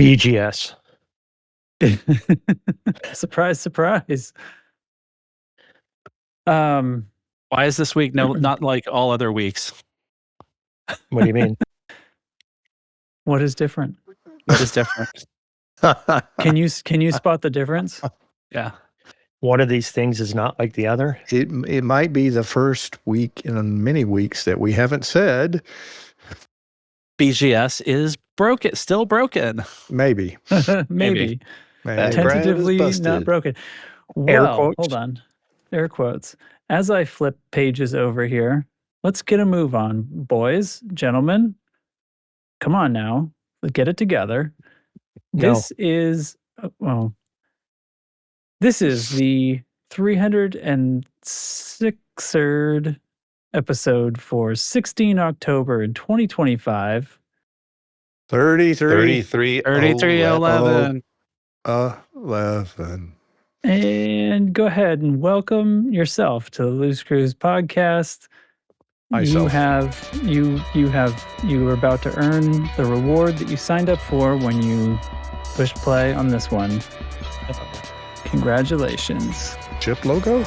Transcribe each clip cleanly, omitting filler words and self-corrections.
BGS. Surprise, surprise. Why is this week not like all other weeks? What do you mean? What is different? What is different? Can you spot the difference? Yeah. One of these things is not like the other. It might be the first week in many weeks that we haven't said. BGS is broken, still broken. Maybe. Maybe. Maybe. Tentatively not broken. Air Well, quotes. hold on. Air quotes. As I flip pages over here, let's get a move on, boys, gentlemen. Come on now. Let's get it together. No. This is the 306rd episode for 16 October in 2025. 33. 11. 11. And go ahead and welcome yourself to the Loose Cruise podcast. Myself. You are about to earn the reward that you signed up for when you pushed play on this one. Congratulations. Chip logo?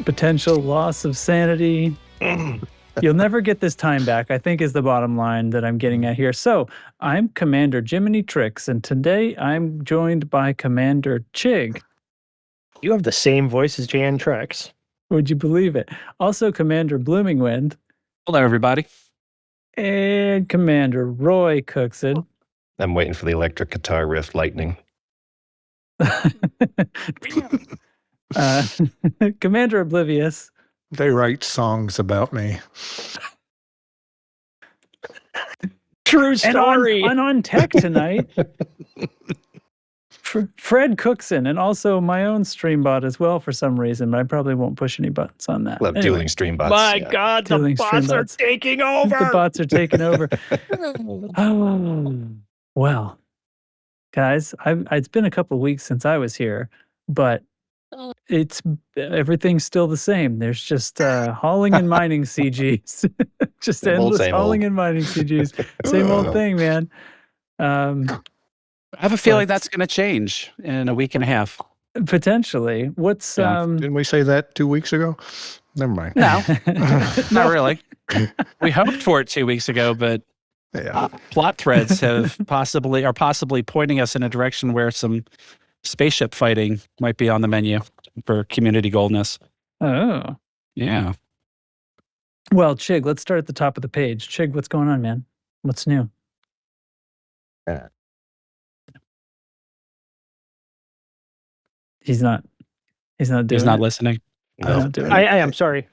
Potential loss of sanity. You'll never get this time back, I think, is the bottom line that I'm getting at here. So I'm Commander Jiminy Tricks, and today I'm joined by Commander Chig. You have the same voice as Jan Trex. Would you believe it? Also Commander Blooming Wind. Hello, everybody. And Commander Roy Cookson. I'm waiting for the electric guitar riff lightning. Commander Oblivious. They write songs about me. True story. And on tech tonight, Fred Cookson, and also my own stream bot as well for some reason, but I probably won't push any buttons on that. Love dueling stream bots. My God, the Dueling bots stream are bots. taking over. The bots are taking over. Oh, well, guys, it's been a couple of weeks since I was here, but everything's still the same. There's just hauling and mining CGs, just Same old, endless same hauling old. and mining CGs. Same old thing, man. I have a feeling that's going to change in a week and a half. Potentially. What's Didn't we say that 2 weeks ago? Never mind. No, not really. We hoped for it 2 weeks ago, but Yeah. plot threads are possibly pointing us in a direction where some spaceship fighting might be on the menu for community goldness. Oh. Yeah. Well, Chig, let's start at the top of the page. Chig, what's going on, man? What's new? He's not doing He's not it. listening. He's No. not doing it. I am sorry.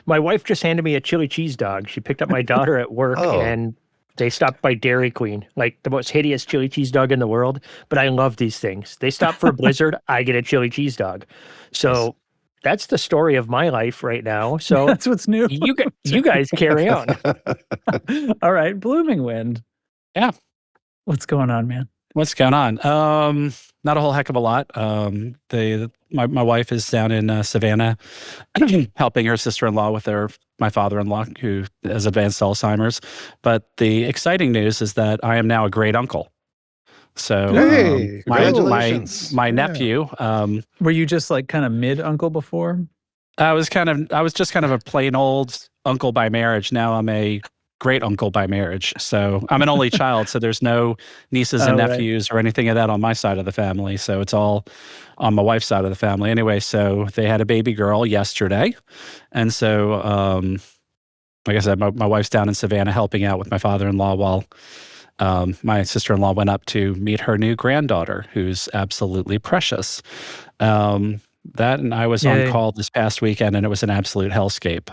My wife just handed me a chili cheese dog. She picked up my daughter at work, Oh. and they stopped by Dairy Queen, like the most hideous chili cheese dog in the world. But I love these things. They stop for a blizzard, I get a chili cheese dog. So that's the story of my life right now. So That's what's new. you guys carry on. All right, Blooming Wind. Yeah. What's going on, man? What's going on? Not a whole heck of a lot. My wife is down in Savannah helping her sister-in-law with my father-in-law who has advanced Alzheimer's. But the exciting news is that I am now a great uncle. So Hey, my congratulations. my Yeah. nephew, Were you just like kind of mid-uncle before? I was just kind of a plain old uncle by marriage. Now I'm a great uncle by marriage. So I'm an only child, so there's no nieces and Oh, right. nephews or anything of that on my side of the family. So it's all on my wife's side of the family. Anyway, so they had a baby girl yesterday. And so, like I said, my wife's down in Savannah helping out with my father-in-law while my sister-in-law went up to meet her new granddaughter, who's absolutely precious. That and I was Yay. on call this past weekend, and it was an absolute hellscape.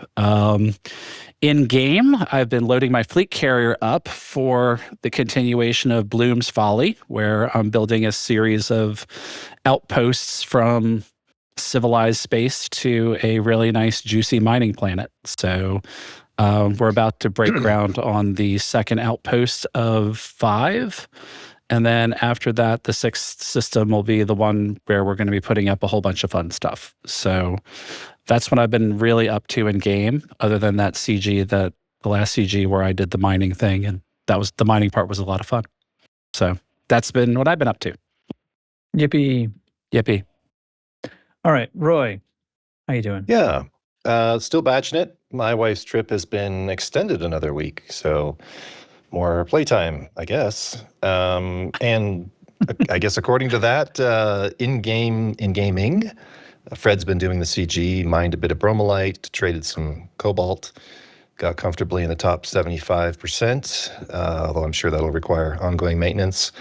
In game, I've been loading my fleet carrier up for the continuation of Bloom's Folly, where I'm building a series of outposts from civilized space to a really nice, juicy mining planet. So We're about to break ground on the second outpost of 5. And then after that, the 6th system will be the one where we're going to be putting up a whole bunch of fun stuff. So that's what I've been really up to in game, other than that CG, the last CG where I did the mining thing. And the mining part was a lot of fun. So that's been what I've been up to. Yippee. Yippee. All right, Roy, how you doing? Yeah. Still batching it. My wife's trip has been extended another week, so more playtime, I guess. And I guess according to that, in gaming, Fred's been doing the CG, mined a bit of bromolite, traded some cobalt, got comfortably in the top 75%, although I'm sure that'll require ongoing maintenance.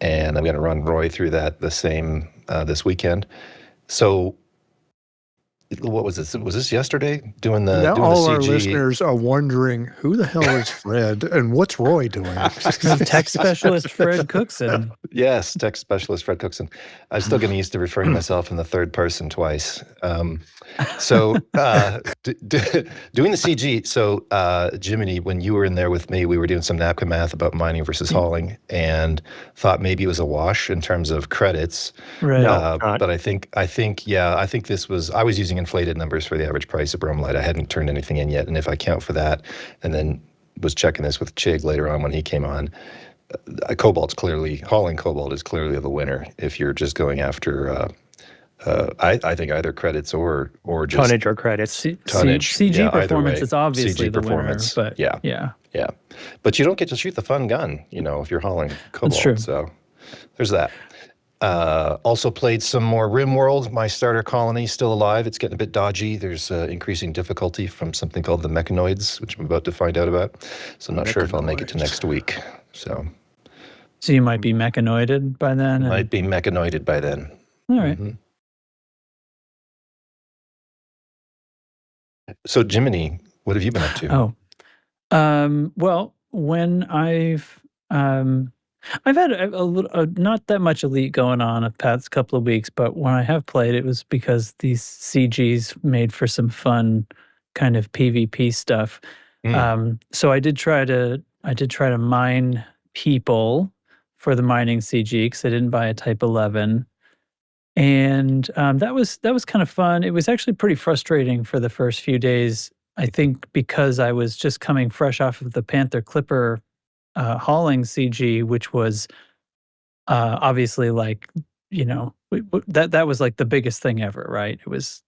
And I'm going to run Roy through that the same this weekend. So what was this? Was this yesterday? Doing the Now doing all the our CG? listeners are wondering who the hell is Fred and what's Roy doing? Tech specialist Fred Cookson. Yes, tech specialist Fred Cookson. I'm still getting used to referring to myself in the third person twice. So doing the CG. So Jiminy, when you were in there with me, we were doing some napkin math about mining versus hauling, and thought maybe it was a wash in terms of credits. Right. No. But I think this was. I was using inflated numbers for the average price of bromolite. I hadn't turned anything in yet, and if I count for that, and then was checking this with Chig later on when he came on. Hauling cobalt is clearly the winner if you're just going after. I think either credits or just Tonnage or credits. tonnage. CG Yeah, either performance way. is obviously CG the performance. winner, but yeah. But you don't get to shoot the fun gun, if you're hauling cobalt. That's true. So there's that. Also played some more RimWorld. My starter colony still alive. It's getting a bit dodgy. There's increasing difficulty from something called the mechanoids, which I'm about to find out about. So I'm not sure if I'll make it to next week. So you might be mechanoided by then. might be mechanoided by then. All right. Mhm. So Jiminy, what have you been up to? Well, when I've had a little, not that much Elite going on the past couple of weeks, but when I have played, it was because these CGs made for some fun kind of PvP stuff. So I did try to mine people for the mining CG because I didn't buy a Type 11. And that was kind of fun. It was actually pretty frustrating for the first few days, I think, because I was just coming fresh off of the Panther Clipper hauling CG, which was obviously like, that was like the biggest thing ever, right? It was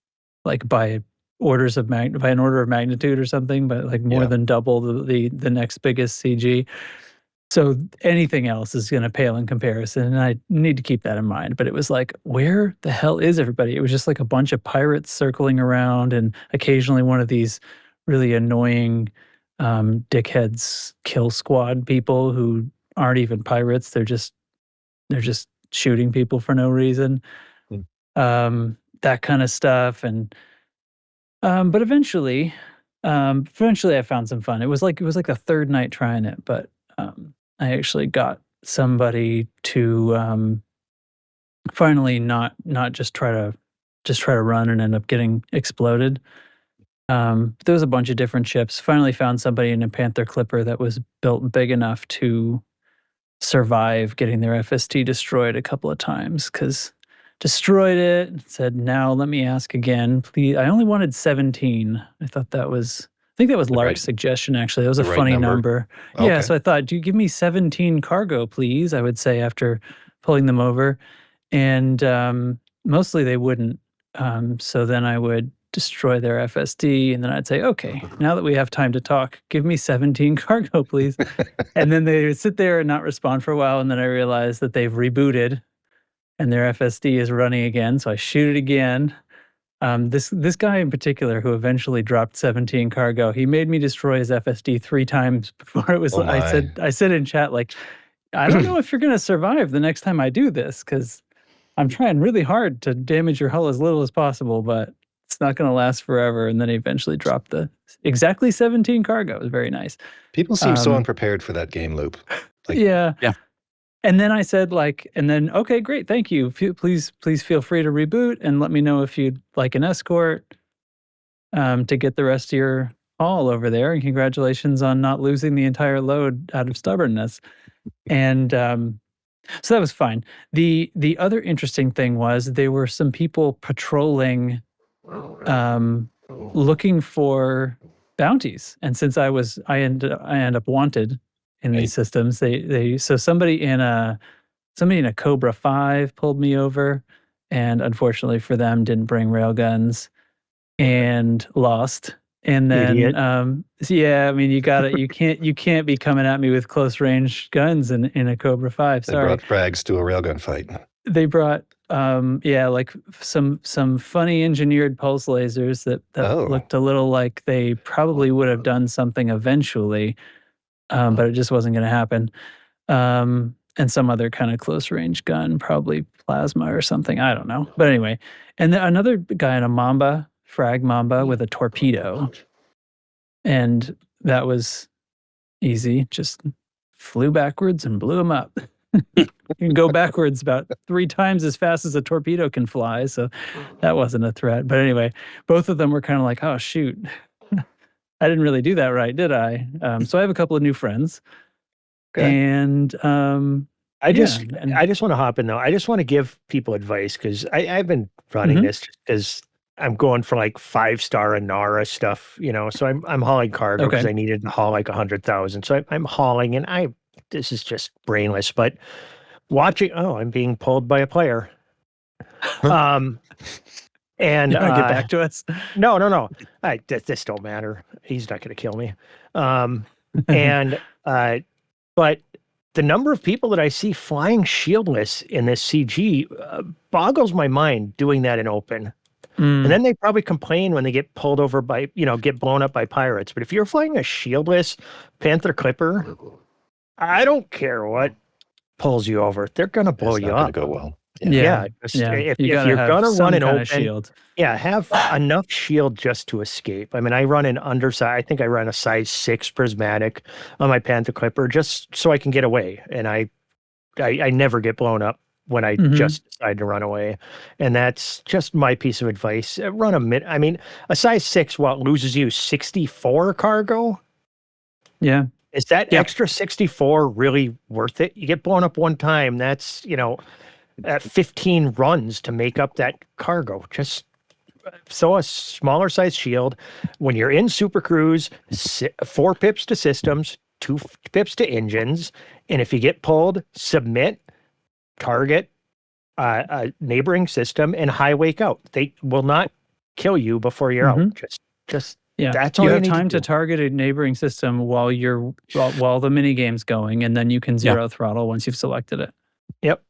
like by an order of magnitude or something, but like more than double the next biggest CG. So anything else is going to pale in comparison, and I need to keep that in mind. But it was like, where the hell is everybody? It was just like a bunch of pirates circling around, and occasionally one of these really annoying dickheads kill squad people who aren't even pirates. They're just shooting people for no reason. That kind of stuff, and but eventually I found some fun. It was like the third night trying it, but I actually got somebody to finally not just try to run and end up getting exploded. There was a bunch of different ships. Finally found somebody in a Panther Clipper that was built big enough to survive getting their FST destroyed a couple of times, because destroyed it and said, now let me ask again, please. I only wanted 17. I think that was Lark's suggestion, actually. That was a funny number. Okay. Yeah, so I thought, do you give me 17 cargo, please? I would say after pulling them over. And mostly they wouldn't. So then I would destroy their FSD, and then I'd say, okay, now that we have time to talk, give me 17 cargo, please. And then they would sit there and not respond for a while, and then I realized that they've rebooted and their FSD is running again, so I shoot it again. This guy in particular, who eventually dropped 17 cargo, he made me destroy his FSD 3 times before it was. I said in chat, like, I don't know if you're gonna survive the next time I do this, because I'm trying really hard to damage your hull as little as possible, but it's not gonna last forever. And then he eventually dropped the exactly 17 cargo. It was very nice. People seem so unprepared for that game loop. Yeah. Yeah. And then I said, okay, great, thank you. Please feel free to reboot and let me know if you'd like an escort to get the rest of your all over there, and congratulations on not losing the entire load out of stubbornness. And so that was fine. The other interesting thing was there were some people patrolling, looking for bounties. And since I end up wanted in these systems, so somebody in a Cobra-5 pulled me over, and unfortunately for them, didn't bring railguns and lost. And then, so yeah, I mean, you can't be coming at me with close range guns in a Cobra-5. Sorry. They brought frags to a railgun fight. They brought, like some funny engineered pulse lasers that looked a little like they probably would have done something eventually, but it just wasn't going to happen. And some other kind of close range gun, probably plasma or something. I don't know. But anyway, and then another guy in a frag Mamba with a torpedo. And that was easy. Just flew backwards and blew him up. You can go backwards about 3 times as fast as a torpedo can fly. So that wasn't a threat. But anyway, both of them were kind of like, oh, shoot. I didn't really do that right, did I? So I have a couple of new friends. Okay. And I just want to hop in though. I just want to give people advice because I've been running this because I'm going for like 5-star Inara stuff, So I'm hauling cargo because I needed to haul like 100,000. So I'm hauling, and this is just brainless. But watching, I'm being pulled by a player. And you want to get back to us? No. This don't matter. He's not going to kill me. But the number of people that I see flying shieldless in this CG boggles my mind doing that in open. And then they probably complain when they get pulled over by, get blown up by pirates. But if you're flying a shieldless Panther Clipper, I don't care what pulls you over. They're going to blow you up. It's not going to go well. Yeah. If you're going to run an open shield. Yeah, have enough shield just to escape. I mean, I run an undersize. I think I run a size 6 prismatic on my Panther Clipper just so I can get away. And I never get blown up when I just decide to run away. And that's just my piece of advice. A size 6, loses you 64 cargo? Yeah. Is that extra 64 really worth it? You get blown up one time. That's, at 15 runs to make up that cargo. Just throw a smaller size shield. When you're in Super Cruise, 4 pips to systems, 2 pips to engines. And if you get pulled, submit, target a neighboring system, and high wake out. They will not kill you before you're out. Just that's all you you have need time to target a neighboring system while the mini game's going, and then you can zero throttle once you've selected it. Yep.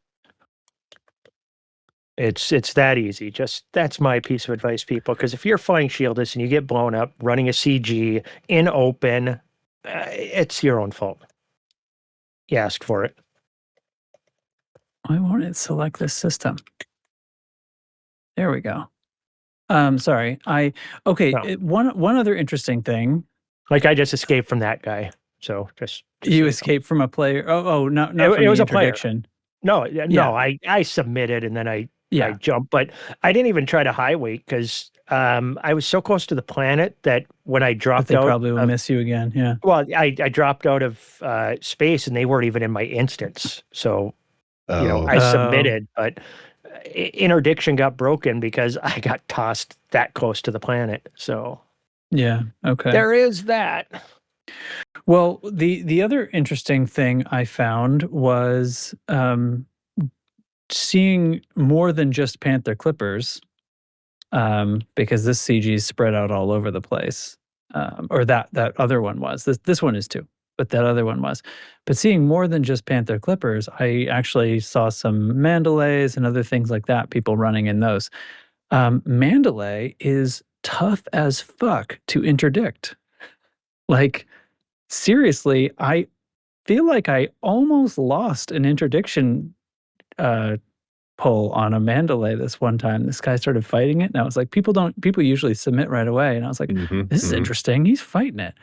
It's that easy. That's my piece of advice, people. Because if you're flying shieldless and you get blown up running a CG in open, it's your own fault. You asked for it. Why won't it select this system? There we go. Sorry. One other interesting thing. Like I just escaped from that guy. So just you escaped from a player. Not it was a interdiction. No, I submitted and then I jumped, but I didn't even try to high weight because I was so close to the planet that when I dropped out, they probably will miss you again. Yeah. Well, I dropped out of space and they weren't even in my instance. So, I submitted, but interdiction got broken because I got tossed that close to the planet. So, yeah. Okay. There is that. Well, the other interesting thing I found was seeing more than just Panther Clippers, because this CG is spread out all over the place, or that other one was. This one is too, but that other one was. But seeing more than just Panther Clippers, I actually saw some Mandalays and other things like that, people running in those. Mandalay is tough as fuck to interdict. Like, seriously, I feel like I almost lost an interdiction pull on a Mandalay this one time. This guy started fighting it, and I was like, people usually submit right away. And I was like, this is interesting. He's fighting it.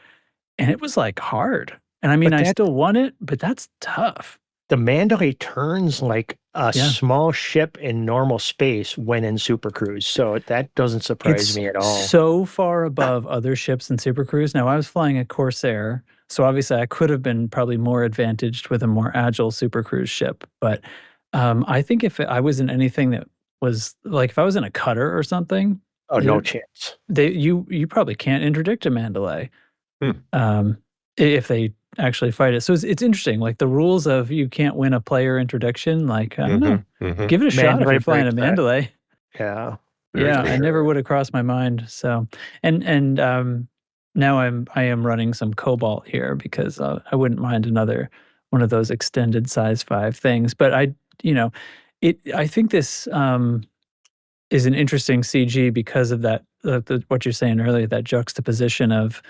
And it was like hard. And I mean, I still won it, but that's tough. The Mandalay turns like a small ship in normal space when in Super Cruise, so that doesn't surprise me at all. It's so far above other ships in Super Cruise. Now, I was flying a Corsair, so obviously I could have been probably more advantaged with a more agile Super Cruise ship. But I think if I was in anything that was like if I was in a cutter or something, Oh, no chance. You probably can't interdict a Mandalay if they actually fight it. So it's interesting. Like the rules of you can't win a player interdiction. Like I don't know, give it a shot if you're flying a Mandalay. Yeah, I never would have crossed my mind. So and now I am running some Cobalt here because I wouldn't mind another one of those extended size 5 things. But I think this is an interesting CG because of that what you're saying earlier, that juxtaposition of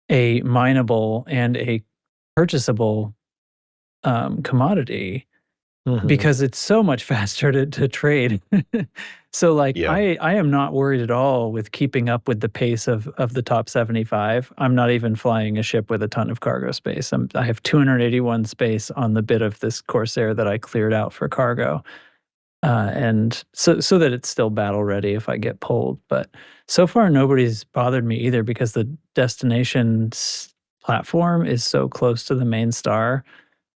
a mineable and a purchasable commodity because it's so much faster to trade. So like I am not worried at all with keeping up with the pace of the top 75. I'm not even flying a ship with a ton of cargo space. I have 281 space on the bit of this Corsair that I cleared out for cargo. And so that it's still battle ready if I get pulled. But so far, nobody's bothered me either because the destination platform is so close to the main star.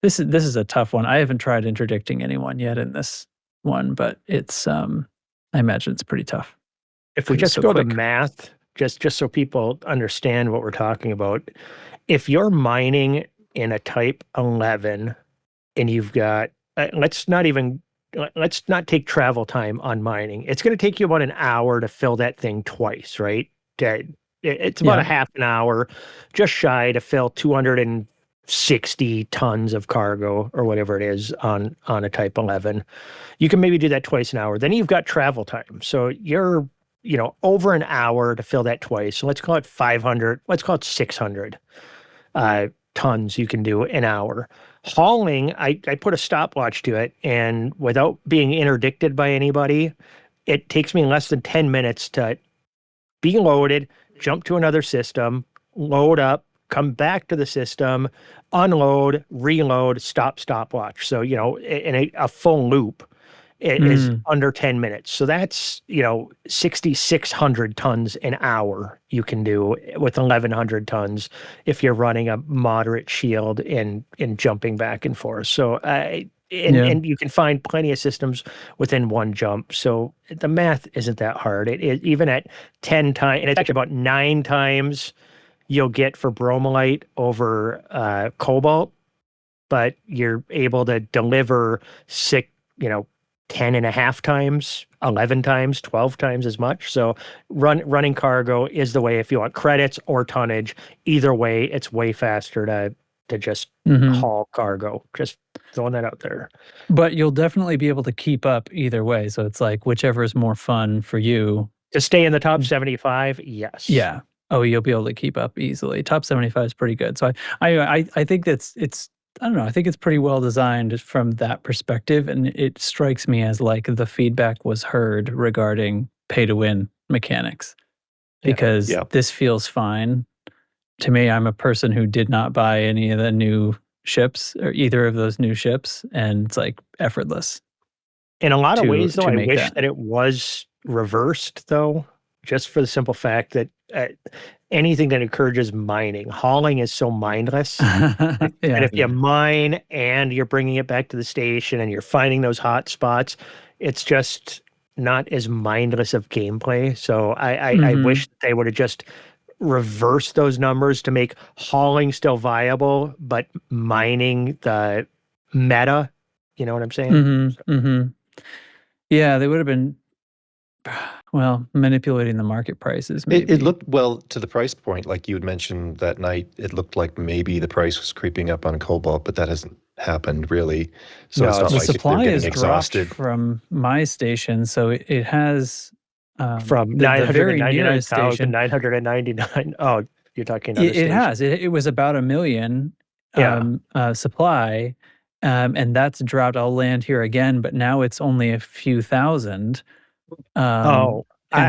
This is a tough one. I haven't tried interdicting anyone yet in this one, but it's I imagine it's pretty tough. If we just go to math, just so people understand what we're talking about, if you're mining in a Type 11 and you've got let's not take travel time on mining. It's going to take you about an hour to fill that thing twice, right? It's about a half an hour, just shy to fill 260 tons of cargo or whatever it is on a Type 11. You can maybe do that twice an hour. Then you've got travel time. So you're, over an hour to fill that twice. So let's call it 500. Let's call it 600 tons you can do an hour. Hauling, I put a stopwatch to it, and without being interdicted by anybody, it takes me less than 10 minutes to be loaded, jump to another system, load up, come back to the system, unload, reload, stopwatch. So, in a full loop, it is under 10 minutes. So that's, 6,600 tons an hour you can do with 1,100 tons if you're running a moderate shield and jumping back and forth. So, and you can find plenty of systems within one jump. So the math isn't that hard. Even at 10 times, and it's actually about 9 times you'll get for bromolite over cobalt, but you're able to deliver 10 and a half times, 11 times, 12 times as much. So running cargo is the way if you want credits or tonnage. Either way, it's way faster to just haul cargo. Just throwing that out there. But you'll definitely be able to keep up either way. So it's like whichever is more fun for you. To stay in the top 75, yes. Yeah. Oh, you'll be able to keep up easily. Top 75 is pretty good. So I think it's I don't know. I think it's pretty well designed from that perspective, and it strikes me as like the feedback was heard regarding pay-to-win mechanics because this feels fine to me. I'm a person who did not buy any of the new ships or either of those new ships, and it's like effortless. In a lot of ways, though, I wish that it was reversed, though, just for the simple fact that anything that encourages mining, hauling is so mindless. And if you mine and you're bringing it back to the station and you're finding those hot spots, it's just not as mindless of gameplay. So I wish they would have just reversed those numbers to make hauling still viable, but mining the meta. You know what I'm saying? Yeah, they would have been, well, manipulating the market prices. Maybe. It looked, well, to the price point, like you had mentioned that night, it looked like maybe the price was creeping up on cobalt, but that hasn't happened really. So it's not the like supply they're is getting exhausted. dropped from my station, so it has from 999,999. Oh, you're talking other it has. It was about 1 million supply, and that's dropped. I'll land here again, but now it's only a few thousand. I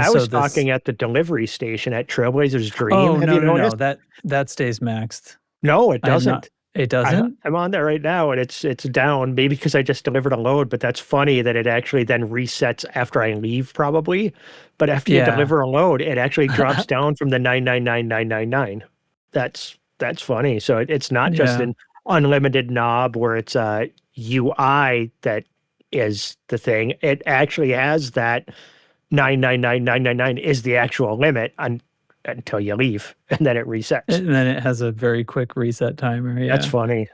was talking at the delivery station at Trailblazer's Dream. Oh, Have you noticed? no. That stays maxed. No, it doesn't. It doesn't? I'm on there right now, and it's down. Maybe because I just delivered a load, but that's funny that it actually then resets after I leave, probably. But after you Yeah. deliver a load, it actually drops down from the 999,999. That's funny. So it's not just Yeah. an unlimited knob where it's a UI that is the thing. It actually has that 999,999 is the actual limit until you leave, and then it resets. And then it has a very quick reset timer. Yeah. That's funny.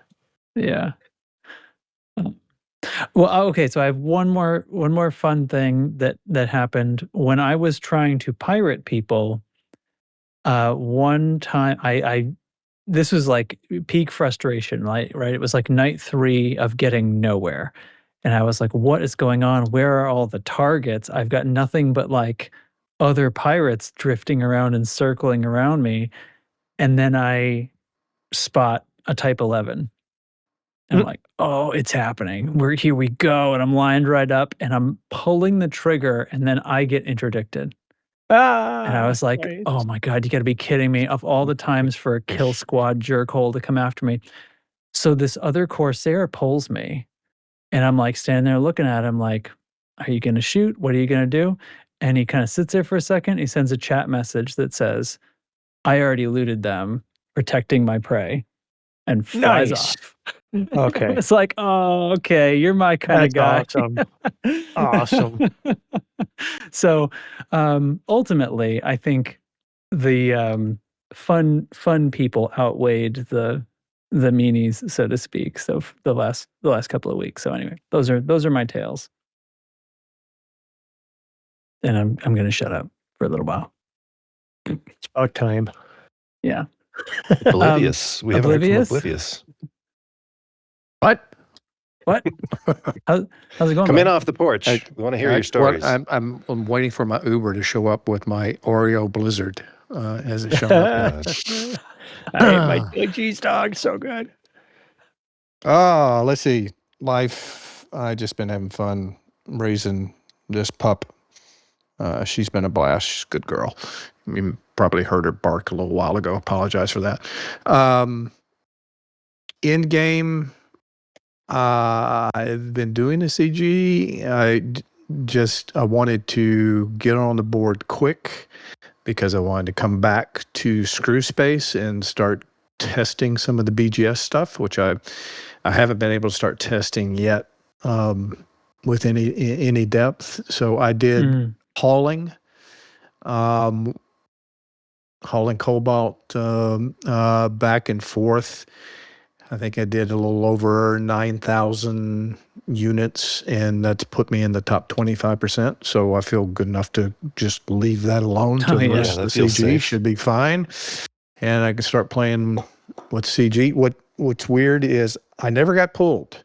Yeah. Well, okay, so I have one more fun thing that happened when I was trying to pirate people. One time I this was like peak frustration, right? It was like night 3 of getting nowhere. And I was like, what is going on? Where are all the targets? I've got nothing but like other pirates drifting around and circling around me. And then I spot a type 11. And I'm like, oh, it's happening. Here we go. And I'm lined right up and I'm pulling the trigger and then I get interdicted. And I was like, Nice. oh my God, you got to be kidding me. Of all the times for a kill squad jerkhole to come after me. So this other Corsair pulls me and I'm like standing there looking at him like, are you going to shoot? What are you going to do? And he kind of sits there for a second. He sends a chat message that says, I already looted them, protecting my prey, and flies Nice. off. Okay. It's like, oh, okay, you're my kind of guy. That's awesome. So ultimately, I think the fun people outweighed the meanies, so to speak. So the last couple of weeks. So anyway, those are my tales. And I'm gonna shut up for a little while. It's about time. Yeah. Oblivious. We haven't heard from Oblivious? Oblivious. What? What? How's it going? Come in bud? off the porch. We want to hear your Well, stories. I'm waiting for my Uber to show up with my Oreo Blizzard as it showing up. My cheese dog, so good. Oh, let's see. Life. I just been having fun raising this pup. She's been a blast. She's a good girl. You probably heard her bark a little while ago. Apologize for that. In game, I've been doing the CG. I wanted to get on the board quick because I wanted to come back to Screw Space and start testing some of the BGS stuff, which I haven't been able to start testing yet with any depth. So I did hauling cobalt back and forth. I think I did a little over 9,000 units, and that's put me in the top 25%. So I feel good enough to just leave that alone. Oh, The yeah. rest That of the feels CG safe. should be fine. And I can start playing with CG. What's weird is I never got pulled.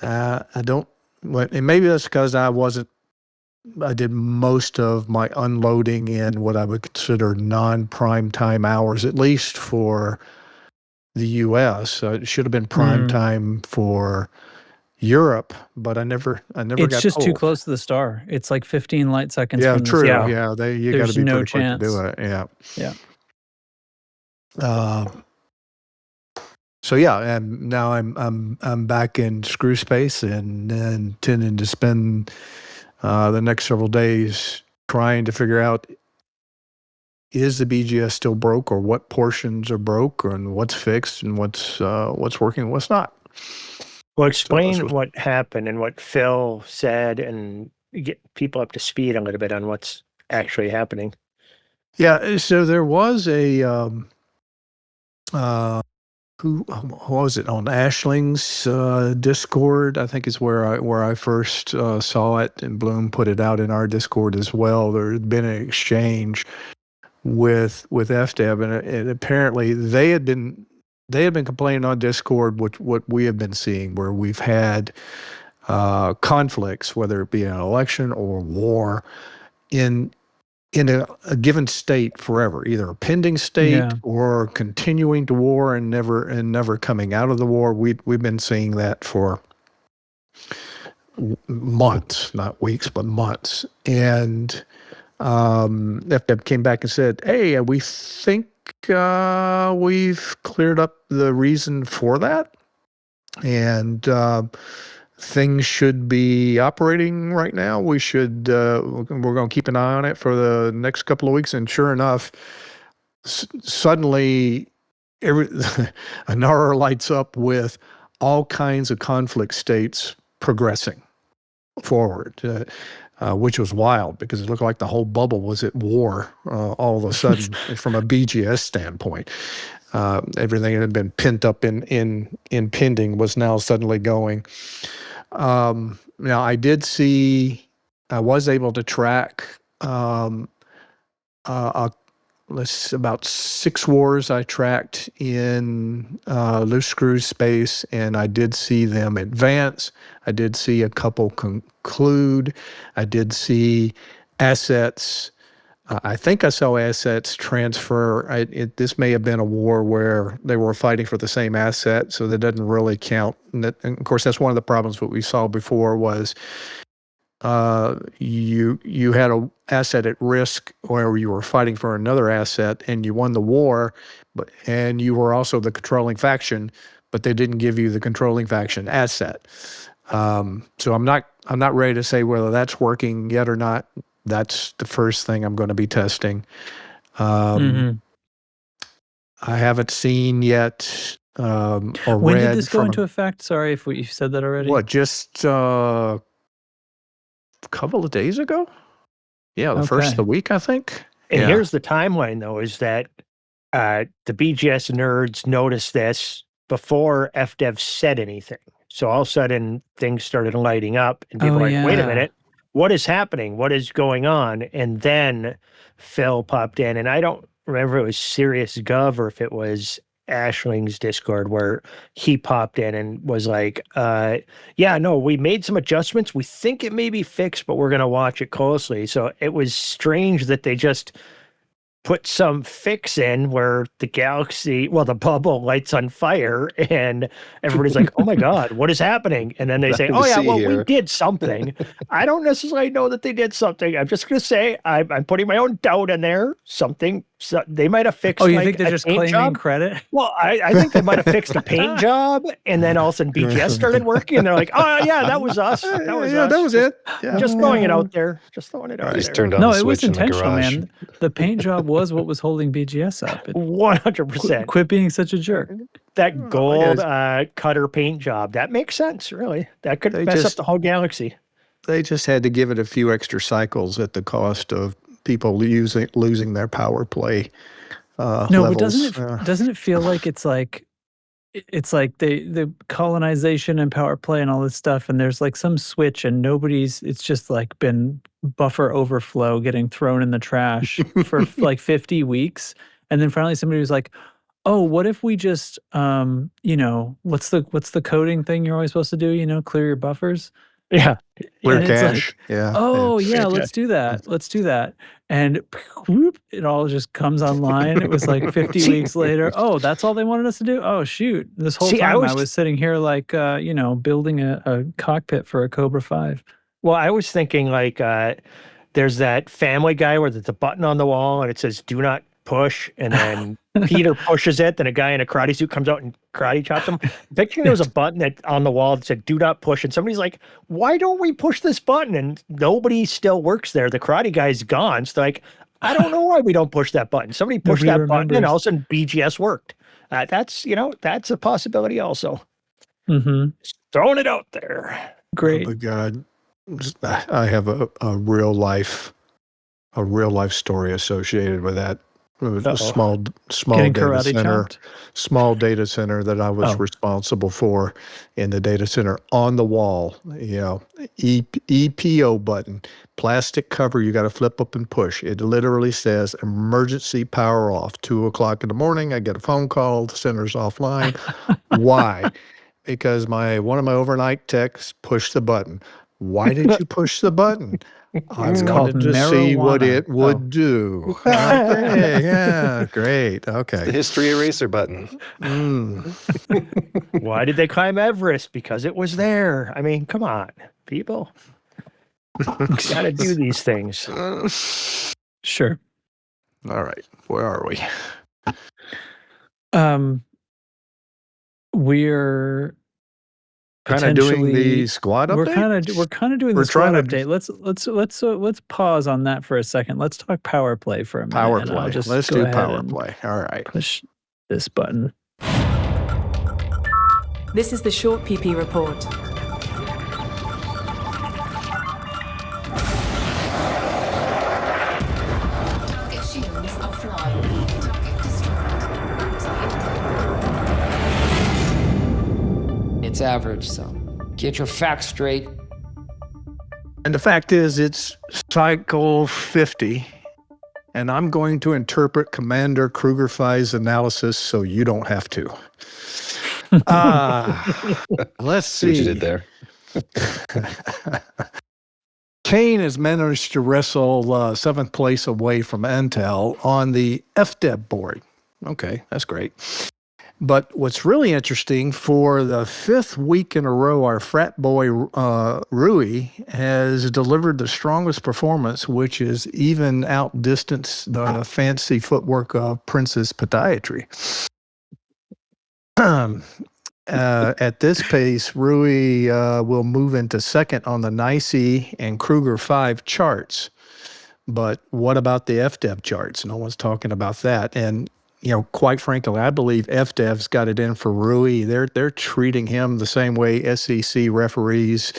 I don't, and maybe that's because I did most of my unloading in what I would consider non-prime time hours, at least for the US. It should have been prime time for Europe, but I never It's got just too pulled. close to the star. It's like 15 light seconds Yeah, from true. the star. Yeah, you got There's to be no pretty quick to do chance. it. Yeah. Yeah. So yeah, and now I'm back in Screw Space and intending to spend the next several days trying to figure out, is the BGS still broke, or what portions are broke, and what's fixed, and what's working and what's not. Well, explain what happened and what Phil said, and get people up to speed a little bit on what's actually happening. Yeah, so there was a who was it on Ashling's Discord? I think is where I first saw it, and Bloom put it out in our Discord as well. There had been an exchange with FDev, and apparently they had been complaining on Discord what we have been seeing, where we've had conflicts, whether it be an election or war, in a given state forever, either a pending state or continuing to war and never coming out of the war. We've been seeing that for months, not weeks, but months. And FDev came back and said, "Hey, we think we've cleared up the reason for that, and things should be operating right now. We're going to keep an eye on it for the next couple of weeks, and sure enough, suddenly Anara lights up with all kinds of conflict states progressing forward, which was wild because it looked like the whole bubble was at war all of a sudden from a BGS standpoint. Everything that had been pent up in pending was now suddenly going. Now, I was able to track about 6 wars I tracked in loose screw space, and I did see them advance. I did see a couple conclude. I did see assets. I think I saw assets transfer. This may have been a war where they were fighting for the same asset, so that doesn't really count. And of course, that's one of the problems that we saw before was you had an asset at risk where you were fighting for another asset and you won the war, and you were also the controlling faction, but they didn't give you the controlling faction asset. So I'm not ready to say whether that's working yet or not. That's the first thing I'm going to be testing. I haven't seen yet or when read. did this go into effect? Sorry if you said that already. What, just a couple of days ago? Yeah, the first of the week, I think. And here's the timeline, though, is that the BGS nerds noticed this before FDev said anything. So all of a sudden, things started lighting up, and people were like, wait a minute, what is happening? What is going on? And then Phil popped in, and I don't remember if it was Serious Gov or if it was Ashling's Discord where he popped in and was like, we made some adjustments. We think it may be fixed, but we're going to watch it closely. So it was strange that they just put some fix in where the bubble lights on fire and everybody's like, oh my God, what is happening? And then they say, we did something. I don't necessarily know that they did something. I'm just going to say, I'm putting my own doubt in there. They might have fixed. Oh, you think they're just claiming credit? Well, I think they might have fixed a paint job, and then all of a sudden BGS started working, and they're like, oh yeah, that was us. That was us. That was it. Yeah. Just throwing it out there. Just throwing it out there. Turned on the it was switch in the intentional, garage. man. The paint job was what was holding BGS up. 100%. Quit being such a jerk. That gold cutter paint job, that makes sense, really. That could mess up the whole galaxy. They just had to give it a few extra cycles at the cost of people losing their PowerPlay but levels. doesn't it feel like it's like the colonization and PowerPlay and all this stuff, and there's like some switch and it's just like been buffer overflow getting thrown in the trash for like 50 weeks, and then finally somebody was like, oh, what if we just what's the coding thing you're always supposed to do, clear your buffers? Yeah. Clear cache. Let's do that. Let's do that. And whoop, it all just comes online. It was like 50 weeks later. Oh, that's all they wanted us to do? Oh, shoot. This whole time I was sitting here like, building a cockpit for a KurgerFive. Well, I was thinking like there's that Family Guy where there's a button on the wall and it says, do not push. And then Peter pushes it. Then a guy in a karate suit comes out and karate chops him. Picturing there was a button on the wall that said, do not push. And somebody's like, why don't we push this button? And nobody still works there. The karate guy's gone. So like, I don't know why we don't push that button. Somebody pushed that button and all of a sudden BGS worked. That's a possibility also. Just throwing it out there. Great. Oh my God. I have a real life story associated with that. It was a small data center, that I was responsible for in the data center. On the wall, EPO button, plastic cover. You got to flip up and push. It literally says emergency power off. 2:00 in the morning, I get a phone call. The center's offline. Why? Because one of my overnight techs pushed the button. Why did you push the button? I wanted to see what it would do. Okay, yeah, great. Okay. It's the history eraser button. Why did they climb Everest? Because it was there. I mean, come on, people. Got to do these things. Sure. All right. Where are we? We're Kind of doing the potentially- squad we're update. kind of doing We're the squad trying to- update. Let's pause on that for a second. Let's talk PowerPlay for a minute. Power and I'll play. just Let's go do ahead power and play. All right. push this button. This is the short PP report. Target shields offline. Target destroyed. It's average, so get your facts straight. And the fact is, it's cycle 50, and I'm going to interpret Commander KurgerFive's analysis so you don't have to. Let's See what you see. did there. Kaine has managed to wrestle 7th place away from Antal on the FDev board. Okay, that's great. But what's really interesting, for the 5th week in a row, our frat boy Rui has delivered the strongest performance, which is even outdistanced the fancy footwork of Princess Podiatry. At this pace, Rui will move into 2nd on the NICE and KurgerFive charts. But what about the FDev charts? No one's talking about that. And quite frankly, I believe FDev's got it in for Rui. They're treating him the same way SEC referees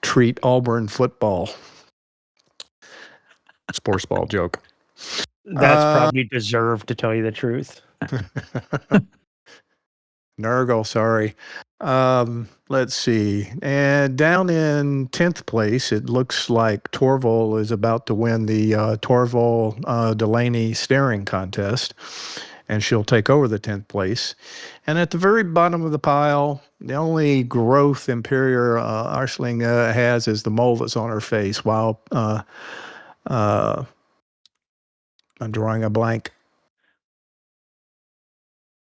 treat Auburn football. Sports ball joke. That's probably deserved, to tell you the truth. Nurgle, sorry. Let's see. And down in 10th place, it looks like Torval is about to win the Torval Delaney staring contest, and she'll take over the 10th place. And at the very bottom of the pile, the only growth Imperial Arsling has is the mole that's on her face, while I'm drawing a blank.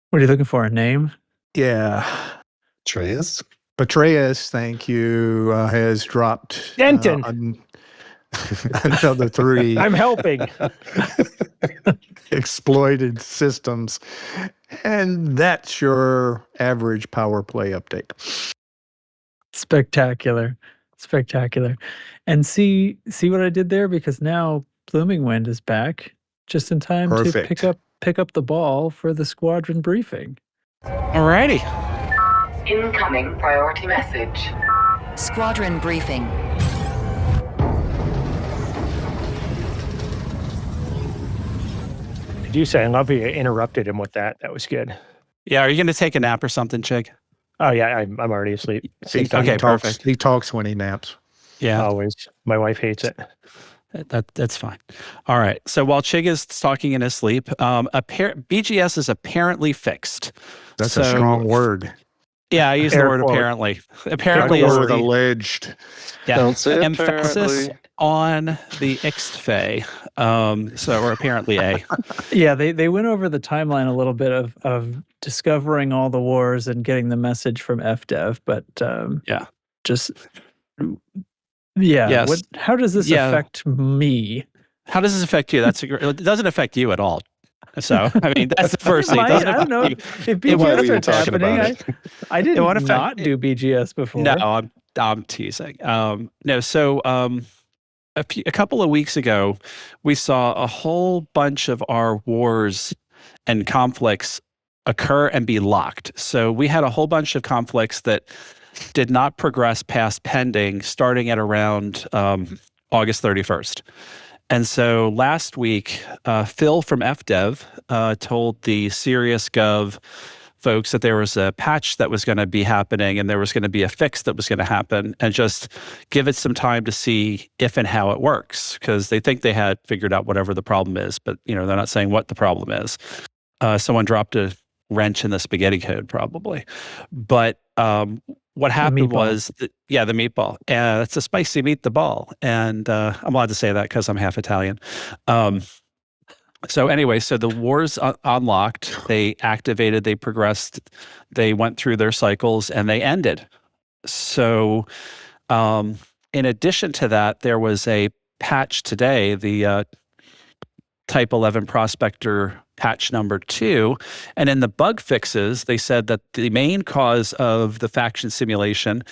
What are you looking for? A name? Yeah. Atreus? Petraeus, thank you, has dropped Denton. Another 3 I'm helping. exploited systems. And that's your average power play update. Spectacular. And see what I did there? Because now Blooming Wind is back just in time Perfect. to pick up the ball for the squadron briefing. Alrighty. Incoming priority message. Squadron briefing. I do say I love you interrupted him with that. That was good. Yeah, are you going to take a nap or something, Chig? Oh yeah, I'm already asleep. Okay, perfect. He talks when he naps. Yeah, Always. My wife hates it. that's fine. All right. So while Chig is talking in his sleep, BGS is apparently fixed. That's a strong word. Yeah, I use the Air word quote. apparently. Apparently Air is quote the alleged. yeah. Don't say Emphasis apparently. on the ixtfay. Or apparently a. Yeah, they went over the timeline a little bit of discovering all the wars and getting the message from FDev, but Yeah. just yeah. Yes. How does this Yeah. affect me? How does this affect you? It doesn't affect you at all. So I mean, that's the first thing. It I doesn't don't affect know you. if Why were BGS you starts talking happening. about it? I didn't won't affect- not do BGS before. No, I'm teasing. No, so a couple of weeks ago, we saw a whole bunch of our wars and conflicts occur and be locked. So we had a whole bunch of conflicts that did not progress past pending, starting at around August 31st. And so last week, Phil from FDev told the Serious Gov folks that there was a patch that was going to be happening and there was going to be a fix that was going to happen, and just give it some time to see if and how it works, because they think they had figured out whatever the problem is, but they're not saying what the problem is. Someone dropped a wrench in the spaghetti code probably. But what happened was that, the meatball. It's a spicy meat, the ball. And I'm allowed to say that because I'm half Italian. So anyway, so the wars unlocked, they activated, they progressed, they went through their cycles, and they ended. So in addition to that, there was a patch today, the Type 11 Prospector patch number 2. And in the bug fixes, they said that the main cause of the faction simulation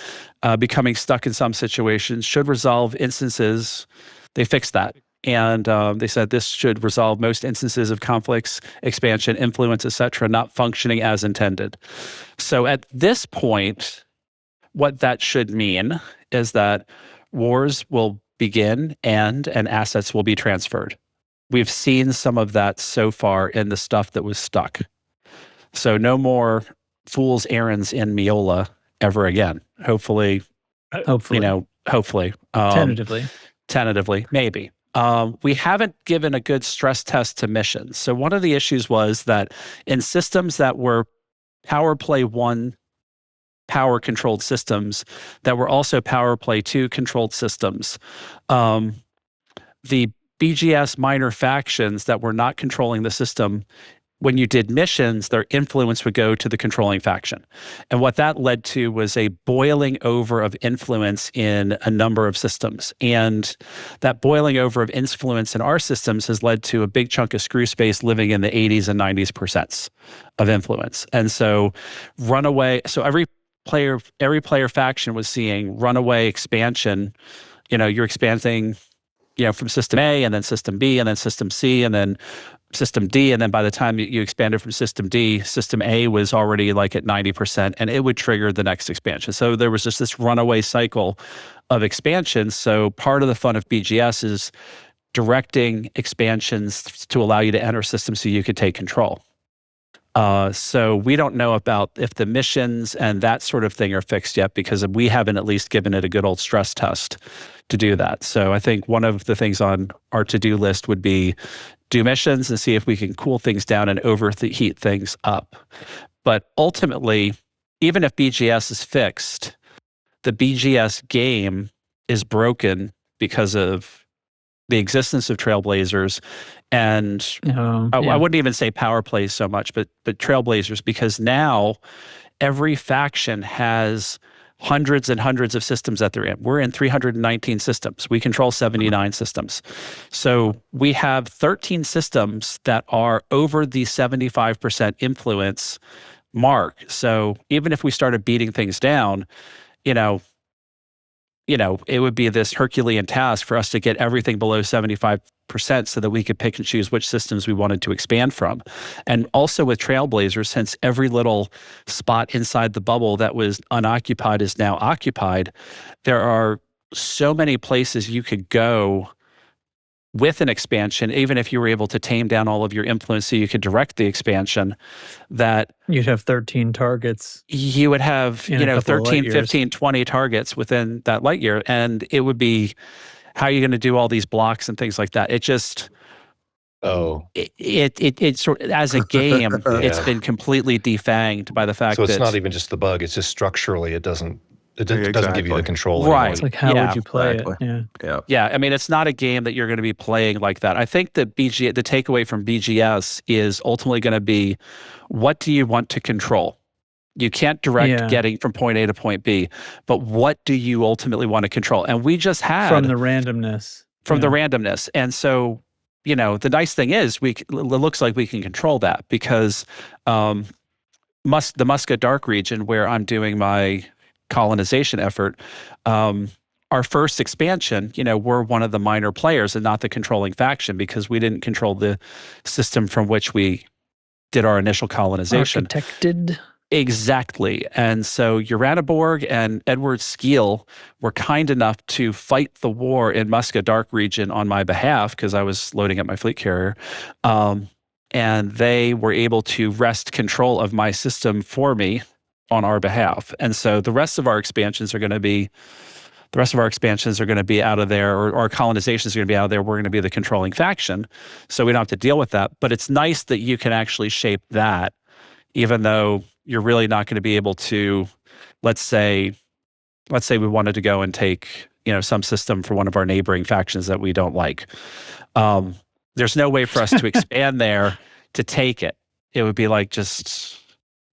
becoming stuck in some situations should resolve instances. They fixed that. And they said this should resolve most instances of conflicts, expansion, influence, etc., not functioning as intended. So at this point, what that should mean is that wars will begin and assets will be transferred. We've seen some of that so far in the stuff that was stuck. So no more fool's errands in Miola ever again. Hopefully. Hopefully. Tentatively, maybe. We haven't given a good stress test to missions. So one of the issues was that in systems that were PowerPlay 1 power controlled systems that were also PowerPlay 2 controlled systems, the BGS minor factions that were not controlling the system, when you did missions, their influence would go to the controlling faction. And what that led to was a boiling over of influence in a number of systems. And that boiling over of influence in our systems has led to a big chunk of screw space living in the 80s and 90s percents of influence. And so every player faction was seeing runaway expansion. You're expanding, from system A and then system B and then system C and then system D. And then by the time you expanded from system D, system A was already like at 90% and it would trigger the next expansion. So there was just this runaway cycle of expansion. So part of the fun of BGS is directing expansions to allow you to enter systems so you could take control. So we don't know about if the missions and that sort of thing are fixed yet because we haven't at least given it a good old stress test to do that. So I think one of the things on our to-do list would be do missions and see if we can cool things down and overheat things up. But ultimately, even if BGS is fixed, the BGS game is broken because of the existence of Trailblazers and I wouldn't even say PowerPlay so much, but Trailblazers, because now every faction has hundreds and hundreds of systems that they're in. We're in 319 systems. We control 79 systems. So we have 13 systems that are over the 75% influence mark. So even if we started beating things down, it would be this Herculean task for us to get everything below 75% so that we could pick and choose which systems we wanted to expand from. And also with Trailblazers, since every little spot inside the bubble that was unoccupied is now occupied, there are so many places you could go with an expansion, even if you were able to tame down all of your influence so you could direct the expansion, that you'd have 13 targets. You would have, 13, 15, 20 targets within that light year. And it would be, how are you going to do all these blocks and things like that? It just, it sort of, as a game, it's been completely defanged by the fact that. So it's not even just the bug, it's just structurally, it doesn't give you the control. Right. It's like, how would you play it? Yeah. I mean, it's not a game that you're going to be playing like that. I think that the takeaway from BGS is ultimately going to be, what do you want to control? You can't direct getting from point A to point B, but what do you ultimately want to control? And we just had from the randomness. And so, the nice thing is it looks like we can control that because the Musca Dark region where I'm doing my colonization effort, our first expansion, we're one of the minor players and not the controlling faction because we didn't control the system from which we did our initial colonization. Architected. Exactly. And so Uraniborg and Edward Skeele were kind enough to fight the war in Musca Dark region on my behalf because I was loading up my fleet carrier. And they were able to wrest control of my system for me on our behalf. And so the rest of our expansions are going to be out of there, or our colonizations are going to be out of there. We're going to be the controlling faction. So we don't have to deal with that. But it's nice that you can actually shape that, even though you're really not going to be able to, let's say we wanted to go and take, some system for one of our neighboring factions that we don't like. There's no way for us to expand there to take it. It would be like just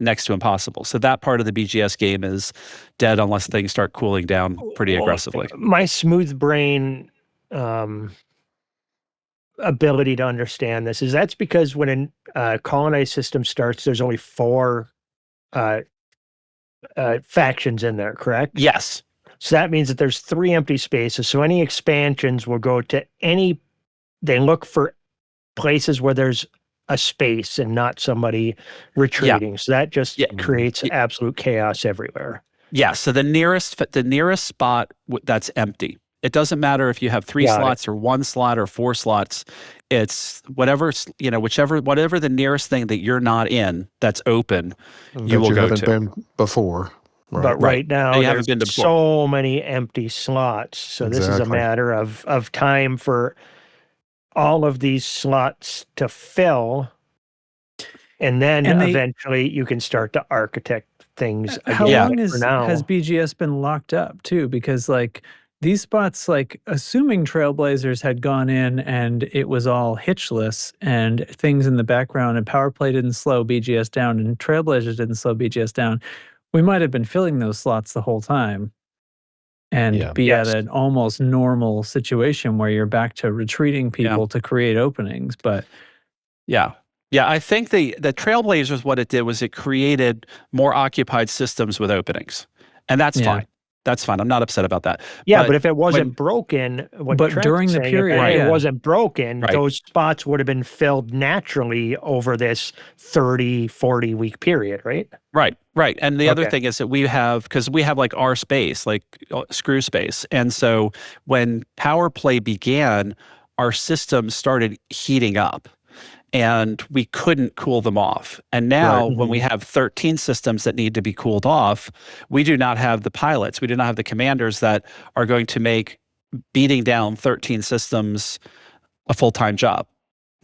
next to impossible. So that part of the BGS game is dead unless things start cooling down pretty aggressively. My smooth brain ability to understand this is that's because when a colonized system starts, there's only 4 factions in there, correct? Yes. So that means that there's 3 empty spaces. So any expansions will go to they look for places where there's a space and not somebody retreating. So that just creates absolute chaos everywhere. Yeah. So the nearest spot that's empty. It doesn't matter if you have 3 slots or 1 slot or 4 slots. It's whatever the nearest thing that you're not in that's open, you will go to. Been before. Right. But right now, you haven't been to so many empty slots. So this is a matter of time for all of these slots to fill. And then eventually you can start to architect things again. How long has BGS been locked up too? Because like these spots, like assuming Trailblazers had gone in and it was all hitchless and things in the background and PowerPlay didn't slow BGS down and Trailblazers didn't slow BGS down, we might have been filling those slots the whole time and be at an almost normal situation where you're back to retreating people to create openings. But yeah, I think the Trailblazers, what it did was it created more occupied systems with openings, and that's fine. That's fine. I'm not upset about that. Yeah, but if it wasn't broken, during the period, if it wasn't broken, those spots would have been filled naturally over this 30, 40 week period, right? Right. And the other thing is that because we have like our space, like screw space. And so when PowerPlay began, our systems started heating up. And we couldn't cool them off. And now when we have 13 systems that need to be cooled off, we do not have the pilots. We do not have the commanders that are going to make beating down 13 systems a full-time job.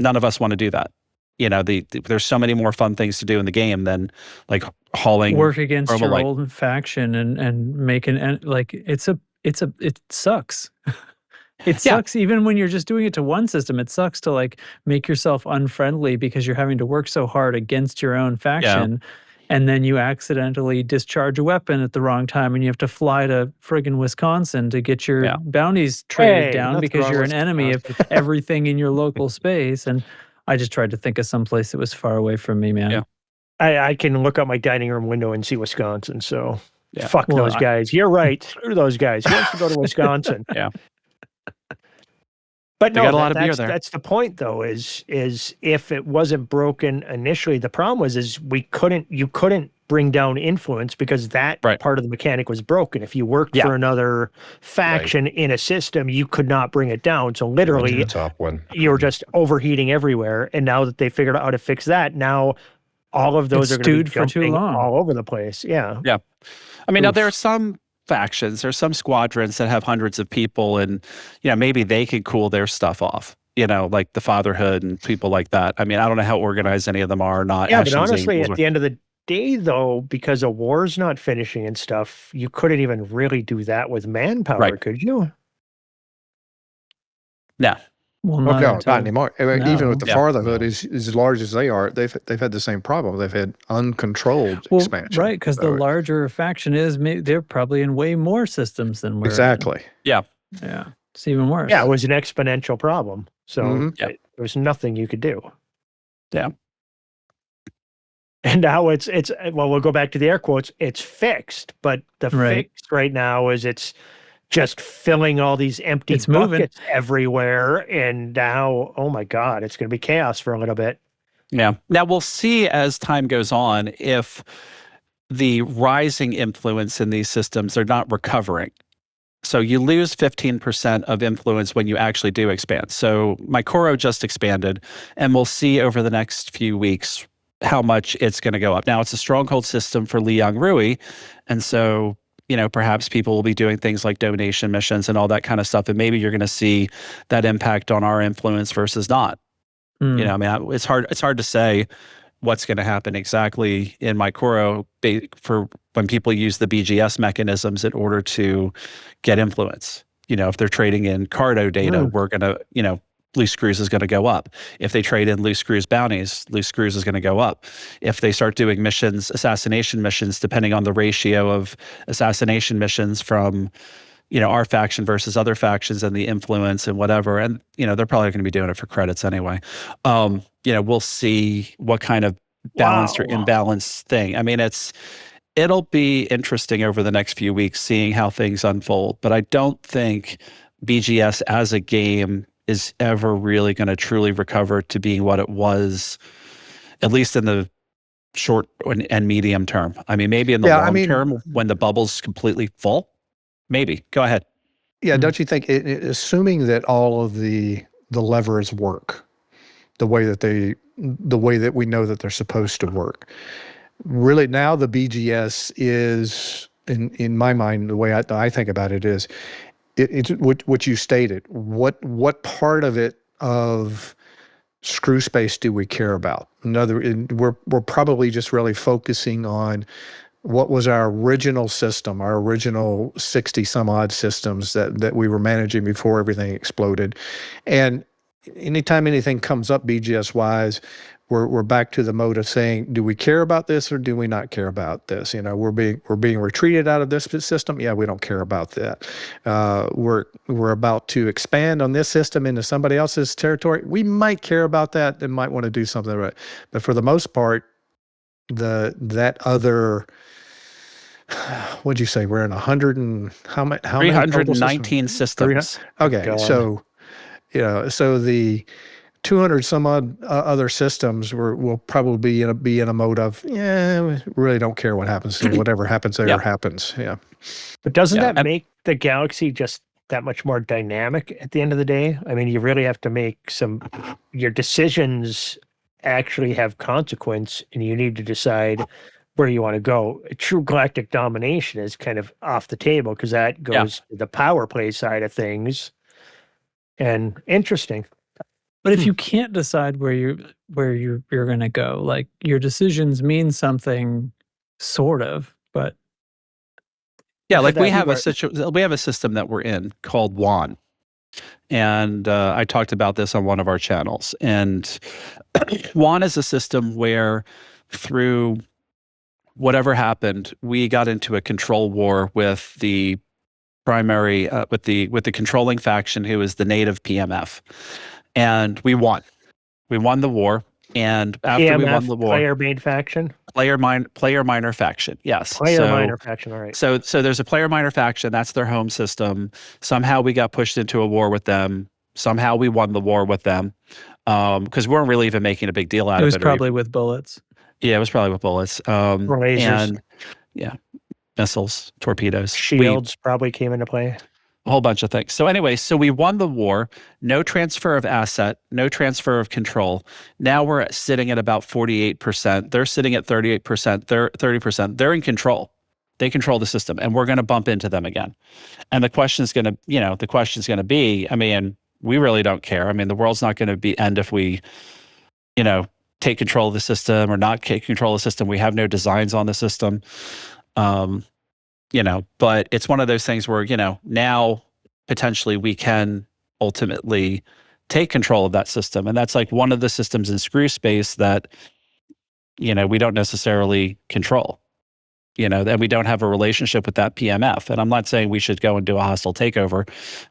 None of us want to do that. You know, there's so many more fun things to do in the game than like hauling work against your old faction and making like it sucks. It sucks even when you're just doing it to one system. It sucks to like make yourself unfriendly because you're having to work so hard against your own faction. And then you accidentally discharge a weapon at the wrong time and you have to fly to friggin' Wisconsin to get your bounties traded down because you're an enemy of everything in your local space. And I just tried to think of some place that was far away from me, man. Yeah. I can look out my dining room window and see Wisconsin. So fuck those guys. You're right. Screw those guys. Who wants to go to Wisconsin? But no, got a lot of beer there. That's the point, though. Is if it wasn't broken initially, the problem was you couldn't bring down influence because that part of the mechanic was broken. If you worked for another faction in a system, you could not bring it down. So literally, you were just overheating everywhere. And now that they figured out how to fix that, now all of those are going to be jumping all over the place. Yeah. I mean, now there are some factions, there's some squadrons that have hundreds of people and, you know, maybe they can cool their stuff off, you know, like the Fatherhood and people like that. I mean, I don't know how organized any of them are or not. Yeah, but honestly, at the end of the day, though, because a war's not finishing and stuff, you couldn't even really do that with manpower, could you? No. Well, not anymore. Even with the Fatherhood, as large as they are, they've had the same problem. They've had uncontrolled expansion. Right, because the larger a faction is, they're probably in way more systems than we're in. Yeah, it's even worse. Yeah, it was an exponential problem. So there was nothing you could do. Yeah. And now it's well, we'll go back to the air quotes. It's fixed, but the fix right now is it's just filling all these empty buckets everywhere. And now, oh my God, it's going to be chaos for a little bit. Yeah. Now we'll see as time goes on if the rising influence in these systems are not recovering. So you lose 15% of influence when you actually do expand. So Maikoro just expanded, and we'll see over the next few weeks how much it's going to go up. Now it's a stronghold system for Liang Rui, and so you know, perhaps people will be doing things like donation missions and all that kind of stuff. And maybe you're going to see that impact on our influence versus not. You know, I mean, it's hard to say what's going to happen exactly in Maikoro for when people use the BGS mechanisms in order to get influence. You know, if they're trading in Cardo data, we're going to, you know, loose screws is going to go up. If they trade in loose screws bounties, loose screws is going to go up. If they start doing missions, assassination missions, depending on the ratio of assassination missions from our faction versus other factions and the influence and whatever. And, they're probably going to be doing it for credits anyway. We'll see what kind of balanced or imbalanced thing. I mean, it'll be interesting over the next few weeks seeing how things unfold, but I don't think BGS as a game is ever really going to truly recover to being what it was, at least in the short and medium term. I mean, maybe in the long term when the bubble's completely full, maybe. Go ahead. Yeah, don't you think, assuming that all of the levers work the way that we know that they're supposed to work, really now the BGS is, in my mind, the way I think about it is, it's what you stated. What part of it of screw space do we care about? We're probably just really focusing on what was our original system, our original 60 some odd systems that we were managing before everything exploded. And anytime anything comes up BGS wise, we're back to the mode of saying, do we care about this or do we not care about this? We're being retreated out of this system. Yeah, we don't care about that. We're about to expand on this system into somebody else's territory. We might care about that and might want to do something about it. But for the most part, that other, what'd you say? We're in 100 and how many? 319 systems. Okay, so so the 200 some odd other systems will probably be in a mode of, we really don't care what happens here. Whatever happens there happens. Yeah. But doesn't that make the galaxy just that much more dynamic at the end of the day? I mean, you really have to make your decisions actually have consequence, and you need to decide where you want to go. True galactic domination is kind of off the table because that goes to the power play side of things. And interesting. But if you can't decide where you're going to go, like your decisions mean something, sort of. But like we have a system that we're in called WAN, and I talked about this on one of our channels. And WAN is a system where, through whatever happened, we got into a control war with the primary with the controlling faction, who is the native PMF. And we won. We won the war. And after we won the war, player-made faction? Player-minor faction, yes. Player-minor faction, all right. So there's a player-minor faction. That's their home system. Somehow we got pushed into a war with them. Somehow we won the war with them. Because we weren't really even making a big deal out of it. It was probably with bullets. Yeah, it was probably with bullets. Lasers. And missiles, torpedoes. Shields probably came into play. A whole bunch of things. So anyway, we won the war, no transfer of asset, no transfer of control. Now we're sitting at about 48%. They're sitting at 38%. They're 30%. They're in control. They control the system, and we're going to bump into them again. And the question is going to be, I mean, we really don't care. I mean, the world's not going to end if we, take control of the system or not take control of the system. We have no designs on the system. But it's one of those things where, now potentially we can ultimately take control of that system. And that's like one of the systems in screw space that, we don't necessarily control, and we don't have a relationship with that PMF. And I'm not saying we should go and do a hostile takeover,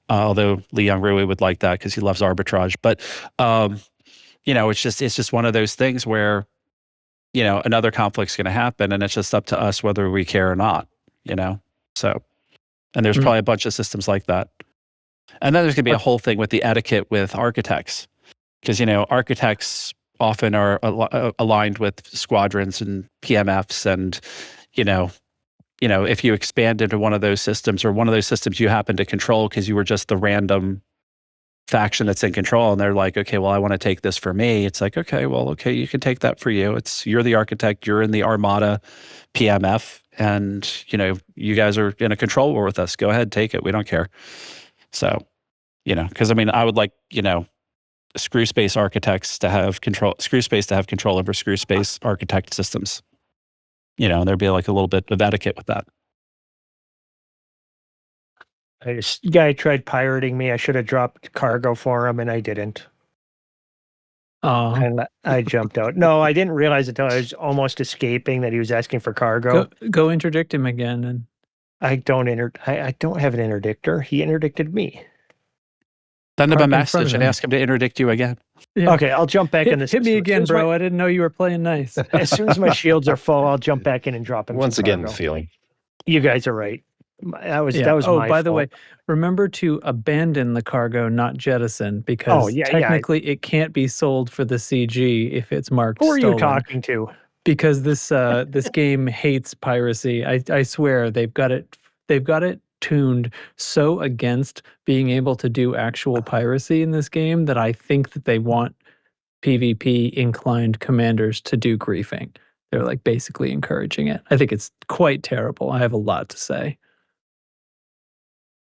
although Lee Young Rui would like that because he loves arbitrage. But, it's just one of those things where, another conflict's going to happen, and it's just up to us whether we care or not. So, and there's probably a bunch of systems like that. And then there's going to be a whole thing with the etiquette with architects, because, architects often are aligned with squadrons and PMFs. And, if you expand into one of those systems, or one of those systems you happen to control because you were just the random faction that's in control, and they're like, okay, well, I want to take this for me. It's like, okay, you can take that for you. You're the architect, you're in the Armada PMF, and you guys are in a control war with us. Go ahead, take it. We don't care. So, because I mean, I would like, screw space architects to have control over screw space architect systems. And there'd be like a little bit of etiquette with that. Guy tried pirating me. I should have dropped cargo for him, and I didn't. Oh. And I jumped out. No, I didn't realize until I was almost escaping that he was asking for cargo. Go interdict him again. And I don't have an interdictor. He interdicted me. Send him a Park in front of message and him. ask him to interdict you again. Yeah. Okay, I'll jump back in the Hit me system. again, bro. I didn't know you were playing nice. As soon as my shields are full, I'll jump back in and drop him. Once some again, cargo. feeling. You guys are right. That was Oh, my by the fault. way, remember to abandon the cargo, not jettison, because technically it can't be sold for the CG if it's marked Who are stolen. you talking to? Because this game hates piracy. I swear they've got it tuned so against being able to do actual piracy in this game that I think that they want PvP inclined commanders to do griefing. They're like basically encouraging it. I think it's quite terrible. I have a lot to say.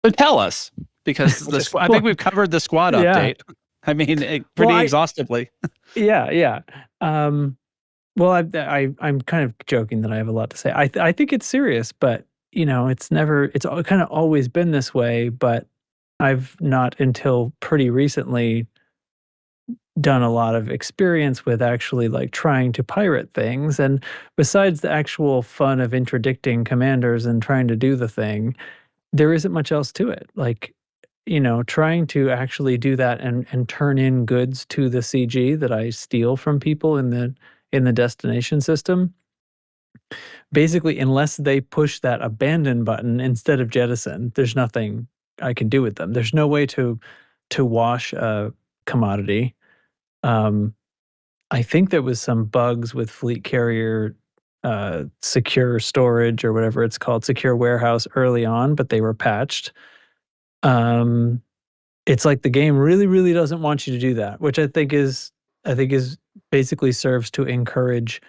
But tell us, because I think we've covered the squad update. I mean, pretty exhaustively. Yeah. Well, I'm kind of joking that I have a lot to say. I think it's serious, but it's kind of always been this way. But I've not until pretty recently done a lot of experience with actually like trying to pirate things. And besides the actual fun of interdicting commanders and trying to do the thing, there isn't much else to it. Like, trying to actually do that and turn in goods to the CG that I steal from people in the destination system. Basically, unless they push that abandon button instead of jettison, there's nothing I can do with them. There's no way to wash a commodity. I think there was some bugs with fleet carrier secure storage or whatever it's called, secure warehouse early on, but they were patched. It's like the game really, really doesn't want you to do that, which I think is basically serves to encourage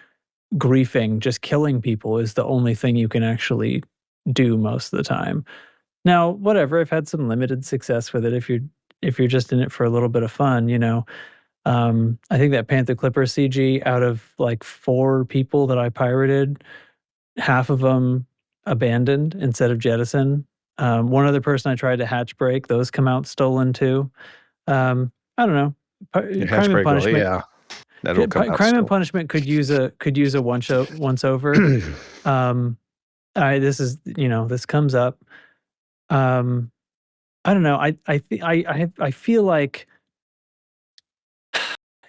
griefing. Just killing people is the only thing you can actually do most of the time. Now, whatever, I've had some limited success with it. If you're just in it for a little bit of fun, I think that Panther Clipper CG, out of like 4 people that I pirated, half of them abandoned instead of jettison. One other person I tried to hatch break, those come out stolen too. I don't know. Crime and punishment. Yeah, that'll come out Crime and stolen. punishment could use a once over. This comes up. I don't know. I feel like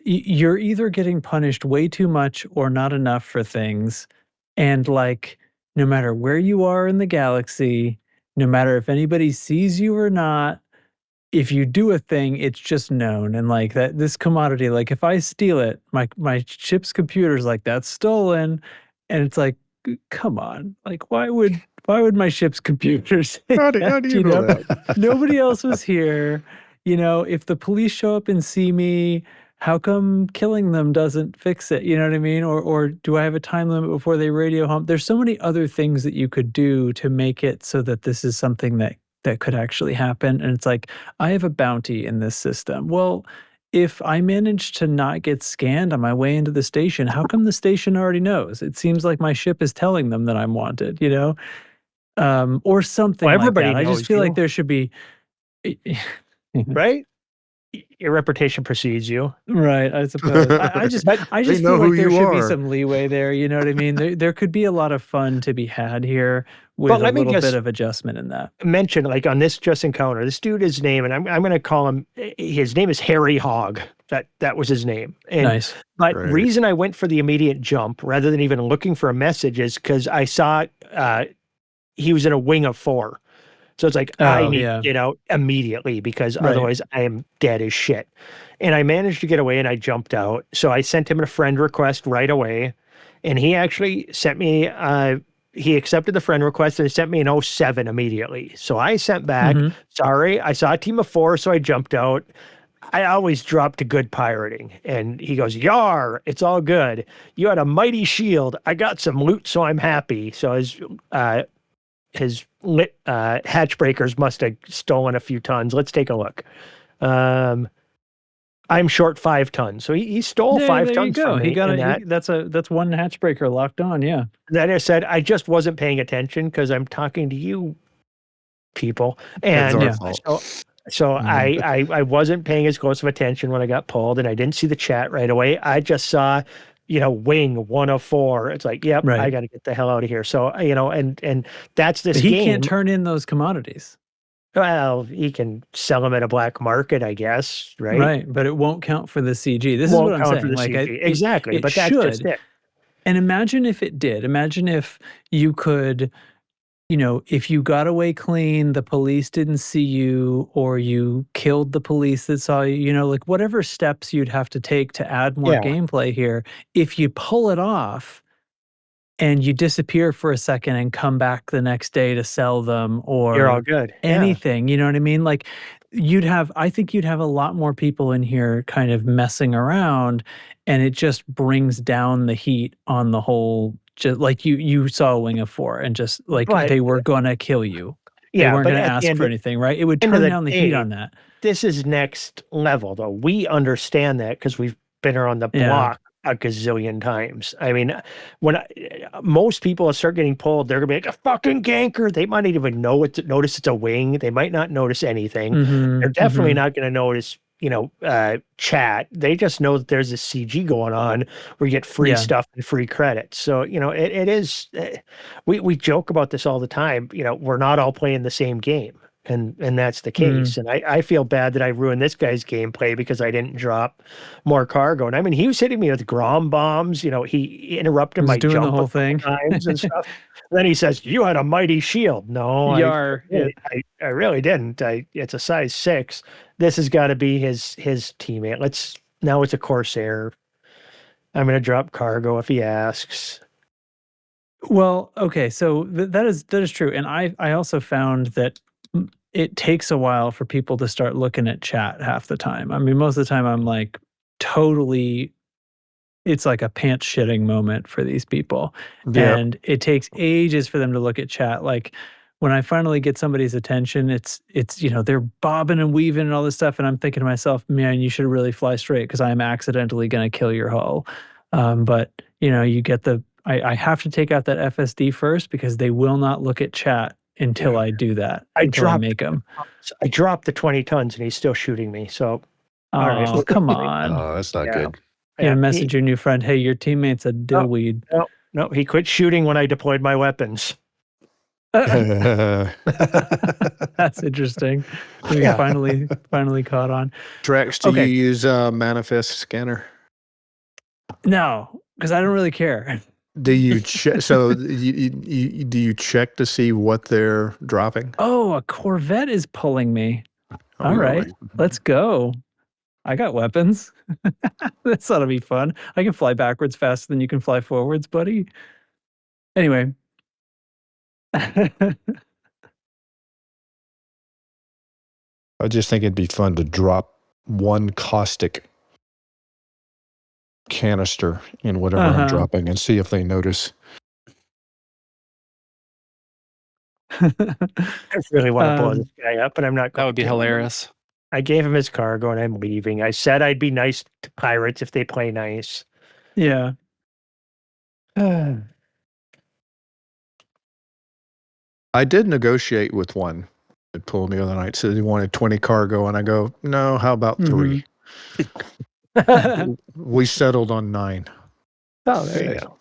you're either getting punished way too much or not enough for things, and like no matter where you are in the galaxy, no matter if anybody sees you or not, if you do a thing, it's just known. And like that, this commodity, like if I steal it, my ship's computer's like, that's stolen, and it's like, come on, like why would my ship's computer say How that, do you know that? Nobody else was here. If the police show up and see me, how come killing them doesn't fix it? You know what I mean? Or do I have a time limit before they radio hump? There's so many other things that you could do to make it so that this is something that could actually happen. And it's like, I have a bounty in this system. Well, if I manage to not get scanned on my way into the station, how come the station already knows? It seems like my ship is telling them that I'm wanted, or something like everybody that. I just knows feel you. like there should be... Right? Your reputation precedes you. Right, I suppose. I just feel like there should be some leeway there. You know what I mean? There could be a lot of fun to be had here with a little bit of adjustment in that. Mention, like on this just encounter, this dude, his name, and I'm going to call him. His name is Harry Hogg. That was his name. And, nice. But reason I went for the immediate jump rather than even looking for a message is because I saw he was in a wing of 4. So it's like, I need to get out immediately because otherwise I am dead as shit. And I managed to get away and I jumped out. So I sent him a friend request right away. And he actually sent me, he accepted the friend request and sent me an 07 immediately. So I sent back, sorry, I saw a team of 4, so I jumped out. I always drop to good pirating. And he goes, "Yar, it's all good. You had a mighty shield. I got some loot, so I'm happy." So his hatch breakers must have stolen a few tons. Let's take a look. I'm short 5 tons, so he stole 5 tons from me. He got that's one hatch breaker locked on. Yeah. Then I said I just wasn't paying attention because I'm talking to you people, and so I wasn't paying as close of attention when I got pulled, and I didn't see the chat right away. I just saw wing 104. It's like, yep, Right. I got to get the hell out of here. So, and that's this But he game. can't turn in those commodities. Well, he can sell them at a black market, I guess, right? Right, but it won't count for the CG. This is Won't what I'm count for saying. the Like, CG. Exactly, it but that's just should. it. And imagine if it did. Imagine if you could, if you got away clean, the police didn't see you, or you killed the police that saw you, like whatever steps you'd have to take to add more Yeah. gameplay here. If you pull it off and you disappear for a second and come back the next day to sell them You're all or good. Yeah. anything, you know what I mean? Like I think you'd have a lot more people in here kind of messing around, and it just brings down the heat on the whole. Just like you saw a wing of 4 and just like But they were gonna kill you. They yeah, weren't but gonna at the ask end for of anything, right? It would end of turn the down the heat day, on that. this is next level, though. We understand that because we've been around the Yeah. block a gazillion times. I mean, when most people start getting pulled, they're gonna be like a fucking ganker. They might not even notice it's a wing. They might not notice anything. Mhm, They're definitely mhm. not going to notice, chat. They just know that there's a CG going on where you get free Yeah. stuff and free credits. So, it is, we joke about this all the time. We're not all playing the same game. And that's the case. And I feel bad that I ruined this guy's gameplay because I didn't drop more cargo. And I mean, he was hitting me with Grom bombs. He interrupted Was my doing jump the whole a couple thing. times and stuff. Then he says, "You had a mighty shield." No, Yar. Yeah. I really didn't. It's a size 6. This has got to be his teammate. Now it's a Corsair. I'm going to drop cargo if he asks. Well, okay, so that is true, and I also found that it takes a while for people to start looking at chat half the time. I mean, most of the time I'm like totally, it's like a pants shitting moment for these people, Yeah. and it takes ages for them to look at chat. Like when I finally get somebody's attention, it's they're bobbing and weaving and all this stuff, and I'm thinking to myself, man, you should really fly straight because I'm accidentally going to kill your hull. But you get I have to take out that FSD first because they will not look at chat until I do that. Until I make them. I dropped the 20 tons and he's still shooting me. So, all right, well, come on. Oh, that's not good. You message your new friend, hey, your teammate's a dillweed. No, he quit shooting when I deployed my weapons. That's interesting. We finally caught on. Drax, do you use a manifest scanner? No, because I don't really care. Do you check? So do you check to see what they're dropping? Oh, a Corvette is pulling me. All really? right, let's go. I got weapons. This ought to be fun. I can fly backwards faster than you can fly forwards, buddy. Anyway. I just think it'd be fun to drop one caustic canister in whatever I'm dropping and see if they notice. I really want to blow this guy up, but I'm not. That would be hilarious. I gave him his cargo and I'm leaving. I said I'd be nice to pirates if they play nice. Yeah. I did negotiate with one that pulled me the other night. Said he wanted 20 cargo, and I go, no, how about 3? We settled on 9. Oh, there you go.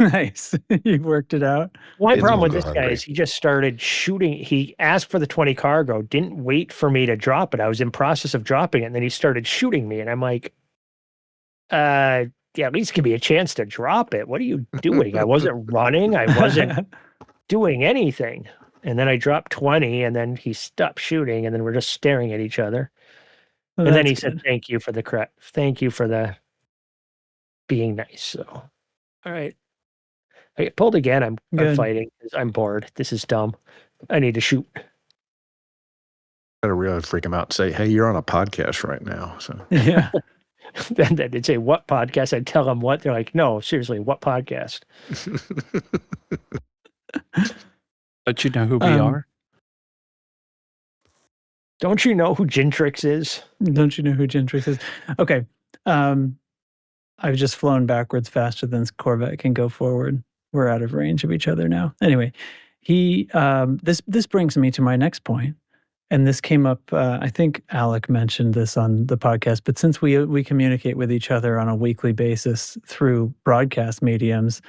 Nice. You worked it out. One problem with this guy is he just started shooting. He asked for the 20 cargo, didn't wait for me to drop it. I was in process of dropping it, and then he started shooting me, and I'm like, yeah, at least give me a chance to drop it. What are you doing? I wasn't running. I wasn't doing anything. And then I dropped 20, and then he stopped shooting, and then we're just staring at each other. Well, and then he said, thank you for the being nice. So, all right. I get pulled again. I'm fighting. I'm bored. This is dumb. I need to shoot. Gotta really freak him out and say, hey, you're on a podcast right now. So yeah. Then they'd say, what podcast? I'd tell them what. They're like, no, seriously, what podcast? Don't you know who we are? Don't you know who Gentrix is? Don't you know who Gentrix is? Okay. I've just flown backwards faster than this Corvette can go forward. We're out of range of each other now. Anyway, this brings me to my next point. and this came up, I think Alec mentioned this on the podcast, but since we communicate with each other on a weekly basis through broadcast mediums,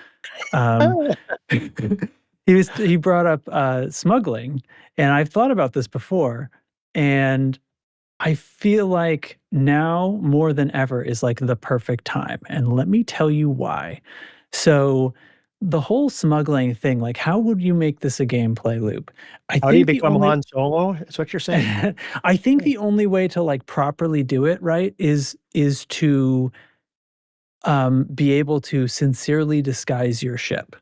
he brought up smuggling, and I've thought about this before, and I feel like now more than ever is like the perfect time, and let me tell you why. So the whole smuggling thing, like how would you make this a gameplay loop? I How do you think the become only Han Solo? Is what you're saying? I think the only way to like properly do it right is to be able to sincerely disguise your ship,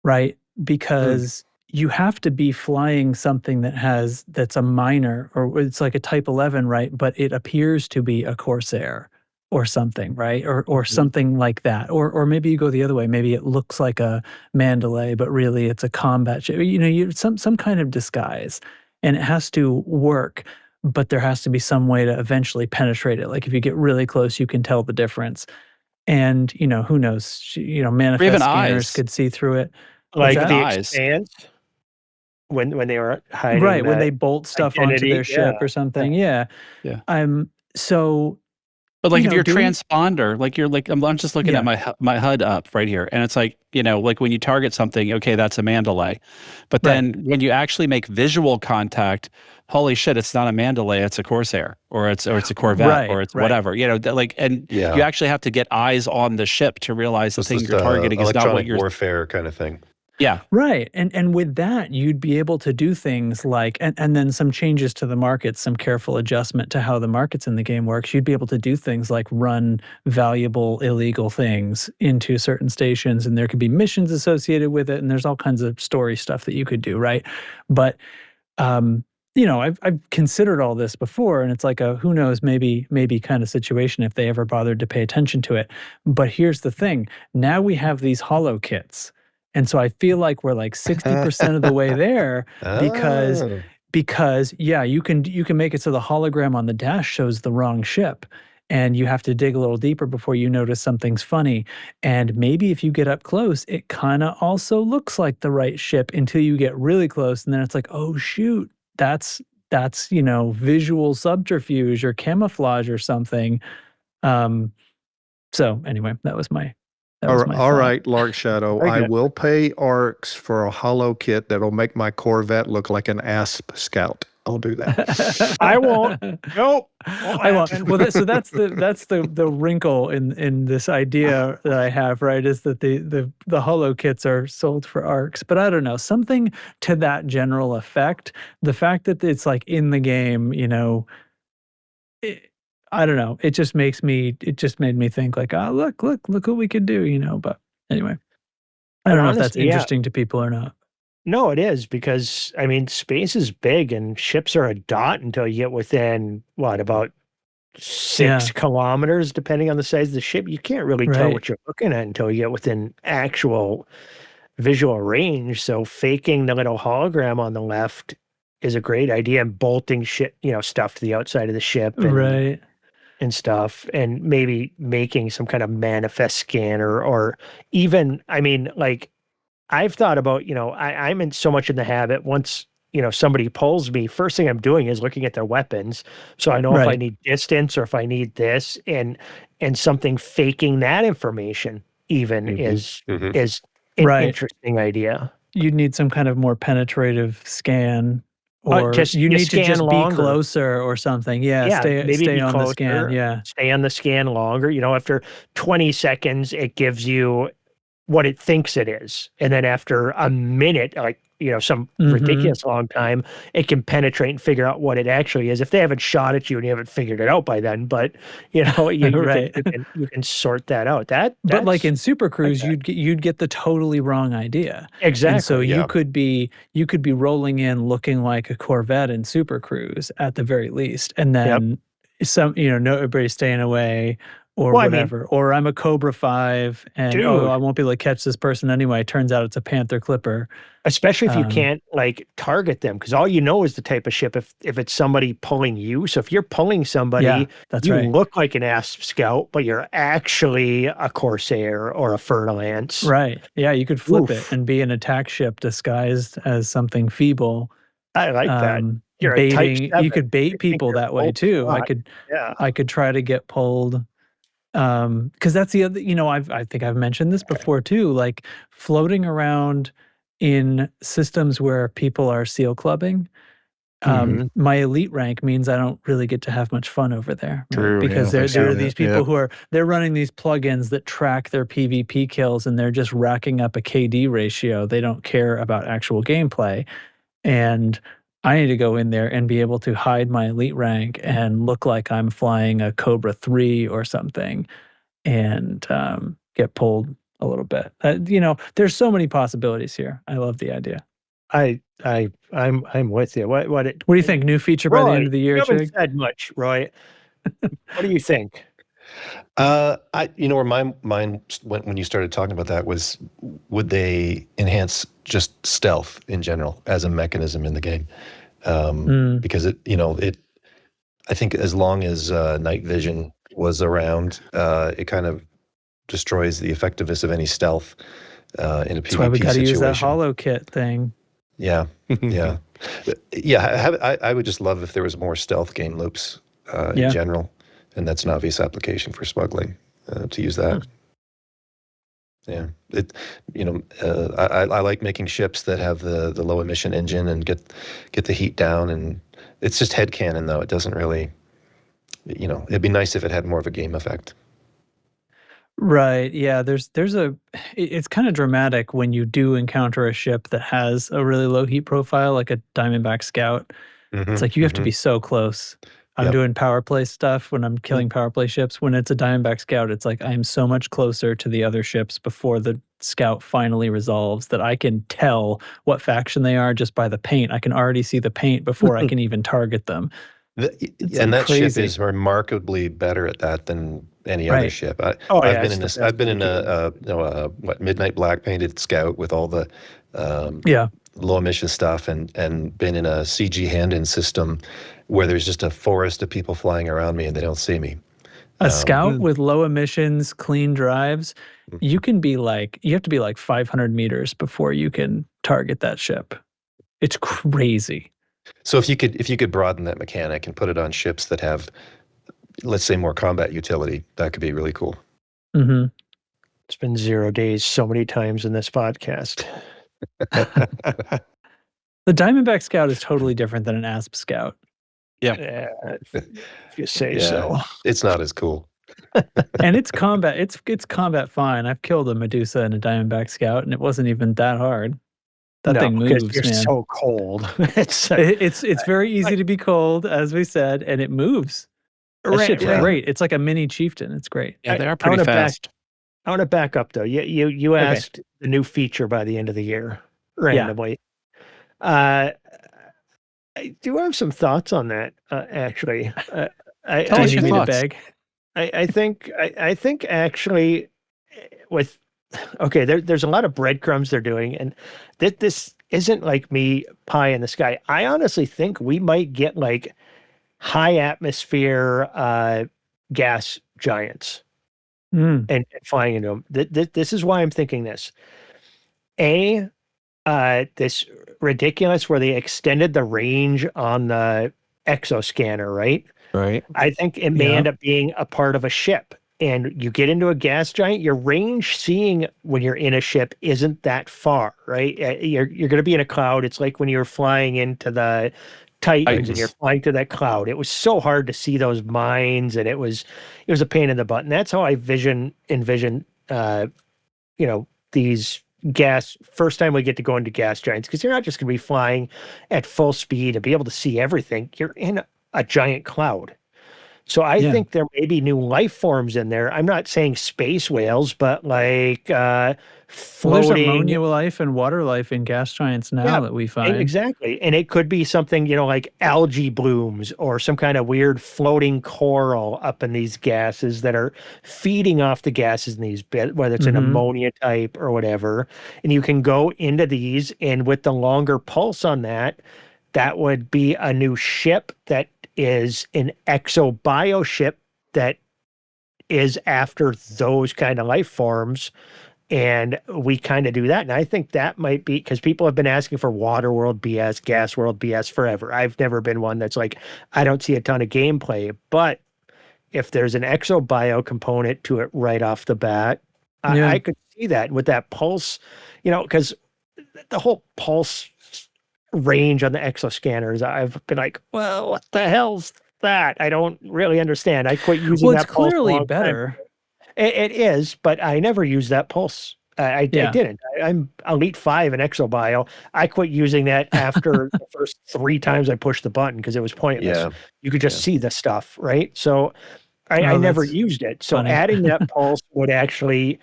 right? Because you have to be flying something that's a minor, or it's like a Type 11, right? But it appears to be a Corsair or something, right? Or something like that. Or maybe you go the other way. Maybe it looks like a Mandalay, but really it's a combat ship. Some kind of disguise, and it has to work. But there has to be some way to eventually penetrate it. Like if you get really close, you can tell the difference. And who knows? Manifest even scanners eyes. could see through it. Like Even the eyes. Expanse, when they were hiding, Right, when that they bolt stuff onto identity, their ship or something. Yeah. Yeah. So, But like if you're doing transponder, like you're like I'm just looking at my HUD up right here, and it's like like when you target something, okay, that's a Mandalay, but then when you actually make visual contact, holy shit, it's not a Mandalay, it's a Corsair, or it's a Corvette, or it's whatever, and you actually have to get eyes on the ship to realize the thing you're targeting is not what you're warfare kind of thing. Yeah. Right. And with that, you'd be able to do things like, and then some changes to the market, some careful adjustment to how the markets in the game works. You'd be able to do things like run valuable illegal things into certain stations, and there could be missions associated with it, and there's all kinds of story stuff that you could do, right? But I've considered all this before, and it's like a who knows, maybe kind of situation if they ever bothered to pay attention to it. But here's the thing: now we have these holo kits. And so I feel like we're like 60% of the way there because you can make it so the hologram on the dash shows the wrong ship, and you have to dig a little deeper before you notice something's funny. And maybe if you get up close, it kind of also looks like the right ship until you get really close, and then it's like, oh shoot, that's visual subterfuge or camouflage or something. So anyway, that was my all right, Lark Shadow. I will pay Arcs for a holo kit that'll make my Corvette look like an Asp Scout. I'll do that. I won't. Nope. I won't. Well, that's the wrinkle in this idea that I have, right? Is that the holo kits are sold for Arcs, but I don't know, something to that general effect. The fact that it's like in the game, I don't know. It just made me think like, oh, look what we could do, but anyway, I don't know if that's interesting to people or not. No, it is, because I mean, space is big and ships are a dot until you get within about 6 kilometers, depending on the size of the ship. You can't really tell what you're looking at until you get within actual visual range. So faking the little hologram on the left is a great idea, and bolting stuff to the outside of the ship. And stuff, and maybe making some kind of manifest scanner, or even, I mean, like I've thought about, I'm in so much in the habit, once, somebody pulls me, first thing I'm doing is looking at their weapons. So I know if I need distance or if I need this, and something faking that information even is an interesting idea. You'd need some kind of more penetrative scan. Or you need to just be closer or something. Yeah, stay on the scan. Yeah. Stay on the scan longer. After 20 seconds, it gives you what it thinks it is. And then after a minute, like, some ridiculous long time, it can penetrate and figure out what it actually is. If they haven't shot at you and you haven't figured it out by then, but you can sort that out. But like in Super Cruise, you'd get the totally wrong idea. Exactly. And so you could be rolling in looking like a Corvette in Super Cruise at the very least, and then everybody's staying away. Or whatever. Or I'm a Cobra 5, and I won't be able to catch this person anyway. Turns out it's a Panther Clipper. Especially if you can't like target them, because all you know is the type of ship if it's somebody pulling you. So if you're pulling somebody, you look like an Asp Scout, but you're actually a Corsair or a Fer-de-Lance. Right. Yeah, you could flip it and be an attack ship disguised as something feeble. I like that. You're a type baiting. 7. You could bait people that way too. Yeah. I could try to get pulled. Because that's the other, I think I've mentioned this before too, like floating around in systems where people are seal clubbing. My elite rank means I don't really get to have much fun over there, right? True, Because yeah, there are these people who they're running these plugins that track their PvP kills, and they're just racking up a KD ratio. They don't care about actual gameplay. And I need to go in there and be able to hide my elite rank and look like I'm flying a Cobra 3 or something, and get pulled a little bit. There's so many possibilities here. I love the idea. I'm with you. What do you think? New feature by the end of the year, you haven't Chig? said much, Roy. What do you think? Where my mind went when you started talking about that was, would they enhance just stealth in general as a mechanism in the game? Because I think as long as night vision was around, it kind of destroys the effectiveness of any stealth in a PvP situation. That's why we got to use that hollow kit thing. Yeah, yeah, yeah. I would just love if there was more stealth game loops in general, and that's an obvious application for smuggling to use that. Yeah, I like making ships that have the low emission engine and get the heat down, and it's just headcanon though. It doesn't really, it'd be nice if it had more of a game effect. Right. Yeah. It's kind of dramatic when you do encounter a ship that has a really low heat profile, like a Diamondback Scout. It's like you have to be so close. I'm doing PowerPlay stuff when I'm killing PowerPlay ships. When it's a Diamondback Scout, it's like I am so much closer to the other ships before the Scout finally resolves that I can tell what faction they are just by the paint. I can already see the paint before I can even target them. And that ship is remarkably better at that than any other ship. I've been in a midnight black painted Scout with all the low emission stuff, and been in a CG hand-in system where there's just a forest of people flying around me and they don't see me. A Scout with low emissions, clean drives, you have to be like 500 meters before you can target that ship. It's crazy. So if you could broaden that mechanic and put it on ships that have, let's say, more combat utility, that could be really cool. It's been 0 days so many times in this podcast. The Diamondback Scout is totally different than an Asp Scout. Yeah, if you say so. It's not as cool. And it's combat. It's combat fine. I've killed a Medusa and a Diamondback Scout, and it wasn't even that hard. That thing moves, you're man. so cold. It's very easy to be cold, as we said, and it moves. That shit's great. It's like a mini chieftain. It's great. Yeah, they are pretty fast. I want to back up though. You asked the new feature by the end of the year randomly. I do have some thoughts on that, actually. Tell us your thoughts. I think actually there's a lot of breadcrumbs they're doing, and this isn't like me pie in the sky. I honestly think we might get like high atmosphere gas giants and flying into them. This is why I'm thinking this. This ridiculous where they extended the range on the exoscanner, right? Right. I think it may end up being a part of a ship. And you get into a gas giant, your range seeing when you're in a ship isn't that far, right? You're going to be in a cloud. It's like when you're flying into the Titans and you're flying to that cloud. It was so hard to see those mines, and it was a pain in the butt. And that's how I envision these first time we get to go into gas giants, because you're not just going to be flying at full speed and be able to see everything. You're in a giant cloud. So I think there may be new life forms in there. I'm not saying space whales, but like floating. There's ammonia life and water life in gas giants now that we find. Exactly. And it could be something, like algae blooms or some kind of weird floating coral up in these gases that are feeding off the gases in these bits, whether it's an ammonia type or whatever. And you can go into these, and with the longer pulse on that would be a new ship that is an exobio ship that is after those kind of life forms And we kind of do that. And I think that might be because people have been asking for water world BS, gas world BS forever. I've never been one that's like, I don't see a ton of gameplay. But if there's an exobio component to it right off the bat, I could see that with that pulse, because the whole pulse range on the exoscanners, I've been like, well, what the hell's that? I don't really understand. I quit using Well, it's that pulse. clearly better. It is, but I never used that pulse. I didn't. I'm Elite 5 in Exobio. I quit using that after the first 3 times I pushed the button because it was pointless. Yeah. You could just see the stuff, right? So I never used it. So funny. adding that pulse would actually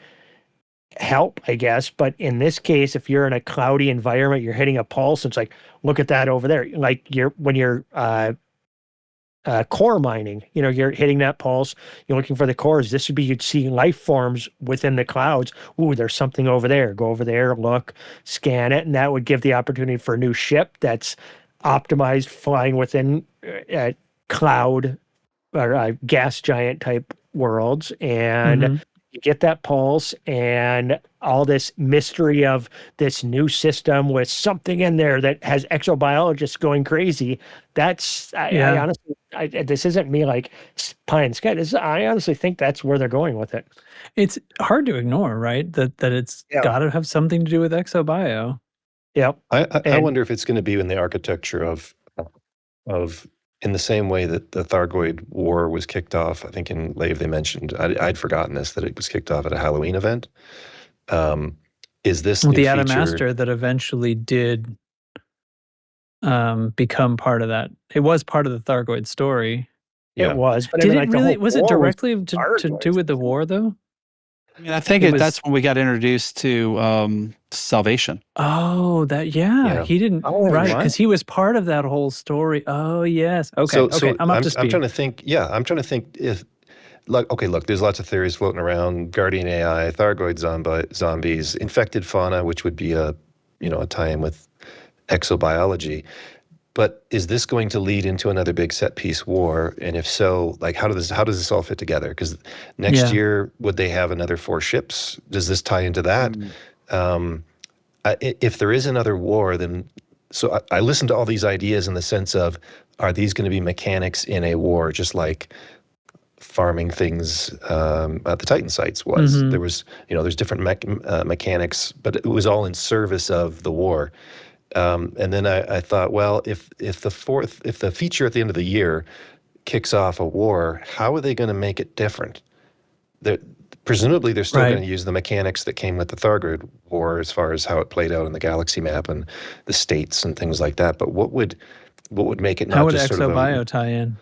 help, I guess. But in this case, if you're in a cloudy environment, you're hitting a pulse, it's like, look at that over there. Like when you're core mining, you're hitting that pulse, you're looking for the cores. This would be, you'd see life forms within the clouds. Ooh, there's something over there. Go over there, look, scan it. And that would give the opportunity for a new ship that's optimized flying within cloud or gas giant type worlds. And you get that pulse and all this mystery of this new system with something in there that has exobiologists going crazy. That's, I honestly, this isn't me like pie in the sky. I honestly think that's where they're going with it. It's hard to ignore, right? That it's got to have something to do with exobio. Yep. I wonder if it's going to be in the architecture of in the same way that the Thargoid War was kicked off. I think in Lave they mentioned, I'd forgotten this, that it was kicked off at a Halloween event. Is this the new Adamastor that eventually did become part of that? It was part of the Thargoid story. Yeah. It was, but did it really? Was it directly to do with the war, though? I mean, I think that's when we got introduced to Salvation. Oh, he didn't, right, because he was part of that whole story. Oh, yes. Okay, So I'm up to speed. I'm trying to think if, look, there's lots of theories floating around: Guardian AI, Thargoid zombies, infected fauna, which would be a tie-in with exobiology. But is this going to lead into another big set-piece war? And if so, like, how does this all fit together? Because next year, would they have another 4 ships? Does this tie into that? If there is another war, then I listened to all these ideas in the sense of, are these going to be mechanics in a war, just like farming things at the Titan sites was? There was, there's different mechanics, but it was all in service of the war. And then I thought, well, if the feature at the end of the year kicks off a war, how are they going to make it different? Presumably, they're still going to use the mechanics that came with the Thargoid War, as far as how it played out in the galaxy map and the states and things like that. But what would make it not just sort of exobio tie in?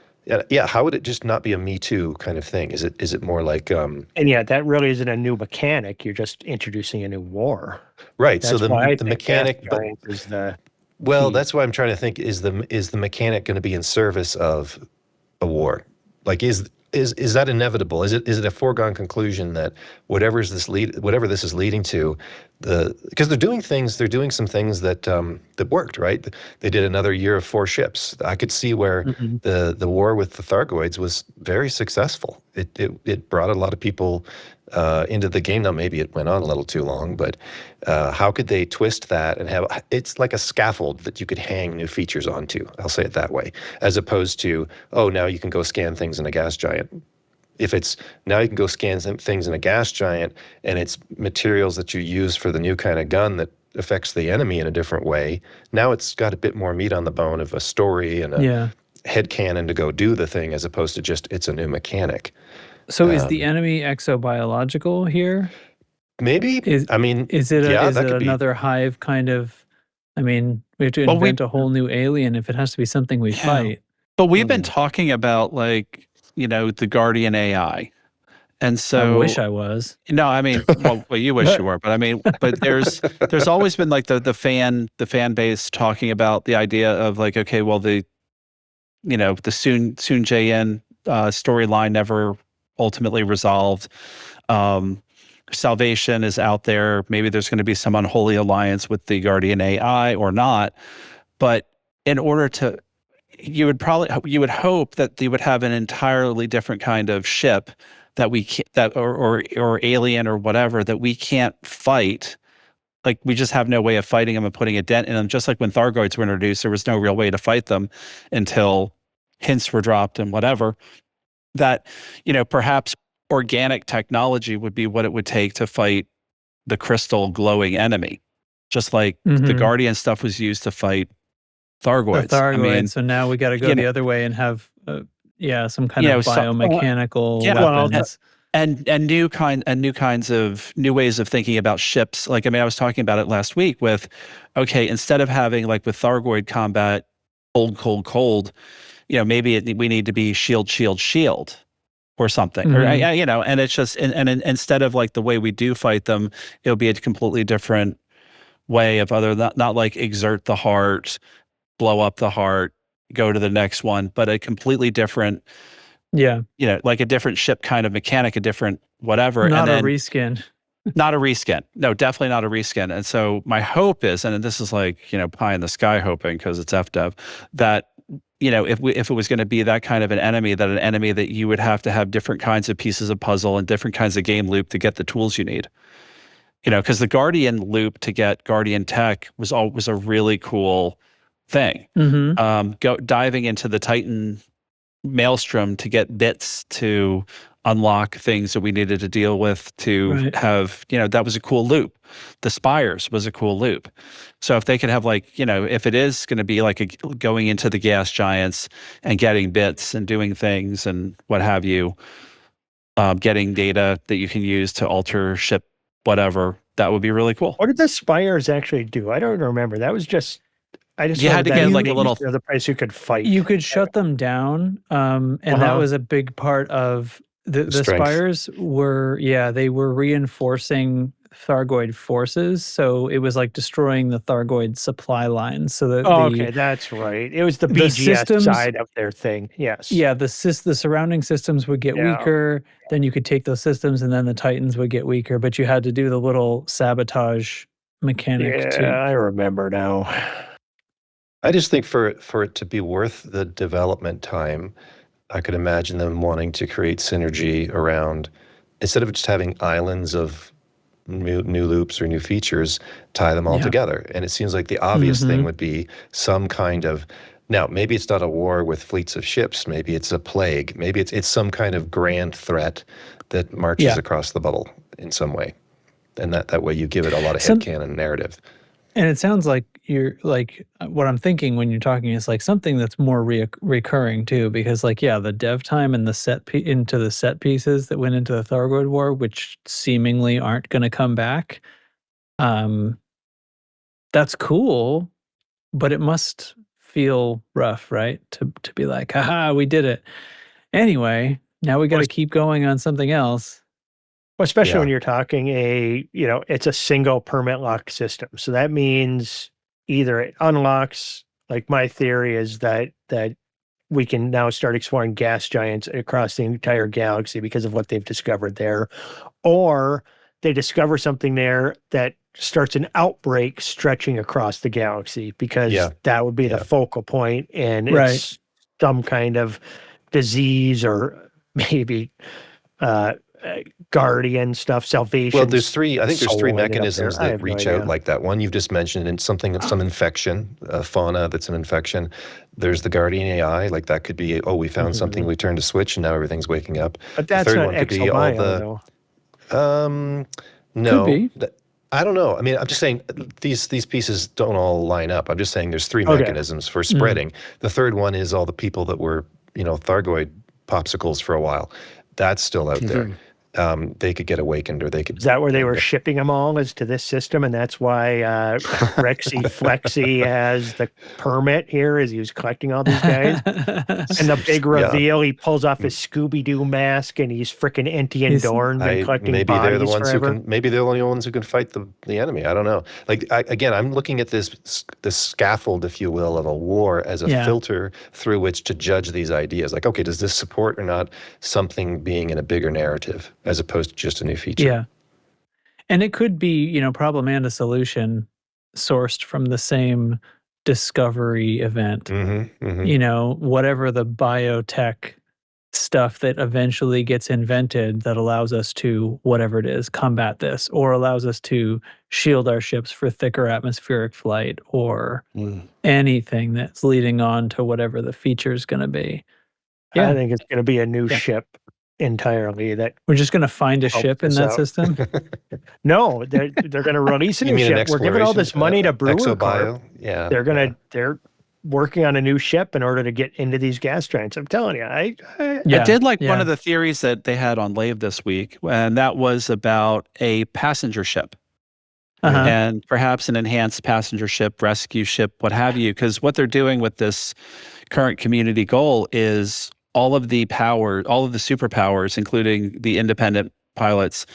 Yeah, how would it just not be a Me Too kind of thing? Is it more like? And that really isn't a new mechanic. You're just introducing a new war. Right. That's so the mechanic is the that's why I'm trying to think: is the mechanic going to be in service of a war? Like, is that inevitable? Is it a foregone conclusion that whatever this is leading to, because they're doing some things that worked, right? They did another year of 4 ships. I could see where the war with the Thargoids was very successful. It brought a lot of people into the game. Now, maybe it went on a little too long, but how could they twist that and have it's like a scaffold that you could hang new features onto? I'll say it that way, as opposed to, now you can go scan things in a gas giant. If it's now you can go scan some things in a gas giant, and it's materials that you use for the new kind of gun that affects the enemy in a different way. Now it's got a bit more meat on the bone of a story and a headcanon to go do the thing, as opposed to just it's a new mechanic. So is the enemy exobiological here? Maybe. Is it another hive kind of? I mean, we have to invent a whole new alien if it has to be something we fight. But we've been talking about, like, the Guardian AI. And so I wish I was. No, I mean, well, you wish you were, but I mean, but there's always been like the fan base talking about the idea of, like, okay, well, the Soon JN storyline never ultimately resolved. Salvation is out there. Maybe there's going to be some unholy alliance with the Guardian AI or not. But in order to, you would hope that they would have an entirely different kind of ship that we can't, that or alien or whatever, that we can't fight. Like, we just have no way of fighting them and putting a dent in them. Just like when Thargoids were introduced, there was no real way to fight them until hints were dropped and whatever. That, perhaps organic technology would be what it would take to fight the crystal glowing enemy. Just like the Guardian stuff was used to fight Thargoids. The Thargoids. So now we got to go the other way and have, some kind of biomechanical weapons. And new kinds of new ways of thinking about ships. Like, I was talking about it last week with, okay, instead of having, like with Thargoid combat, cold, maybe we need to be shield or something, or and it's just, and instead of like the way we do fight them, it'll be a completely different way of not like exert the heart, blow up the heart, go to the next one, but a completely different. Yeah. Like a different ship kind of mechanic, a different whatever. Not a reskin. Not a reskin. No, definitely not a reskin. And so my hope is, and this is like, pie in the sky hoping, because it's FDev, that, if it was going to be that kind of an enemy that you would have to have different kinds of pieces of puzzle and different kinds of game loop to get the tools you need. Because the Guardian loop to get Guardian tech was a really cool thing. Diving into the Titan maelstrom to get bits to unlock things that we needed to deal with to have, that was a cool loop. The Spires was a cool loop. So if they could have like, if it is going to be like going into the gas giants and getting bits and doing things and what have you, getting data that you can use to alter ship, whatever, that would be really cool. What did the Spires actually do? I don't remember. That was just, you had to get like a little the price you could fight. You could shut them down, and that was a big part of the Spires were they were reinforcing Thargoid forces, so it was like destroying the Thargoid supply lines. So that okay, that's right. It was the BGS side of their thing. Yes. Yeah, the surrounding systems would get weaker. Then you could take those systems, and then the Titans would get weaker. But you had to do the little sabotage mechanic too. Yeah, I remember now. I just think for it to be worth the development time, I could imagine them wanting to create synergy around, instead of just having islands of new loops or new features, tie them all together. And it seems like the obvious thing would be some kind of, now maybe it's not a war with fleets of ships, maybe it's a plague, maybe it's some kind of grand threat that marches across the bubble in some way. And that way you give it a lot of headcanon narrative. And it sounds like you're like, what I'm thinking when you're talking is like something that's more recurring too, because like, the dev time and the into the set pieces that went into the Thargoid War, which seemingly aren't going to come back. That's cool, but it must feel rough, right? To be like, haha, we did it. Anyway, now we got to keep going on something else. Well, especially when you're talking it's a single permit lock system. So that means either it unlocks, like my theory is that we can now start exploring gas giants across the entire galaxy because of what they've discovered there, or they discover something there that starts an outbreak stretching across the galaxy, because that would be the focal point, and it's some kind of disease or maybe Guardian stuff, salvation. Well, there's three mechanisms that reach out like that. One you've just mentioned, and some infection, fauna that's an infection. There's the Guardian AI, like that could be, we found something, we turned a switch, and now everything's waking up. But that's the third not one could be all the. No, could be. I don't know. I'm just saying these pieces don't all line up. I'm just saying there's three mechanisms for spreading. The third one is all the people that were, Thargoid popsicles for a while. That's still out there. They could get awakened, or they could. Is that where they were shipping them all, is to this system, and that's why Rexy Flexy has the permit here, is he was collecting all these guys? And the big reveal, he pulls off his Scooby-Doo mask, and he's freaking Entian Dorn and collecting maybe bodies they're the ones forever. maybe they're the only ones who can fight the enemy. I don't know. Like, again, I'm looking at this scaffold, if you will, of a war as a filter through which to judge these ideas. Like, okay, does this support or not something being in a bigger narrative, as opposed to just a new feature? Yeah. And it could be, problem and a solution sourced from the same discovery event. Whatever the biotech stuff that eventually gets invented that allows us to, whatever it is, combat this, or allows us to shield our ships for thicker atmospheric flight, or anything that's leading on to whatever the feature is going to be. Yeah. I think it's going to be a new Yeah. ship entirely. That We're just going to find a help ship in us that out. system. No, they're going to release a You new mean an ship. We're giving all this money to Brewer Corp. ExoBio? Yeah. They're working on a new ship in order to get into these gas giants. I'm telling you, I did like one of the theories that they had on Lave this week, and that was about a passenger ship. And perhaps an enhanced passenger ship, rescue ship, what have you, because what they're doing with this current community goal is all of the superpowers, including the independent pilots,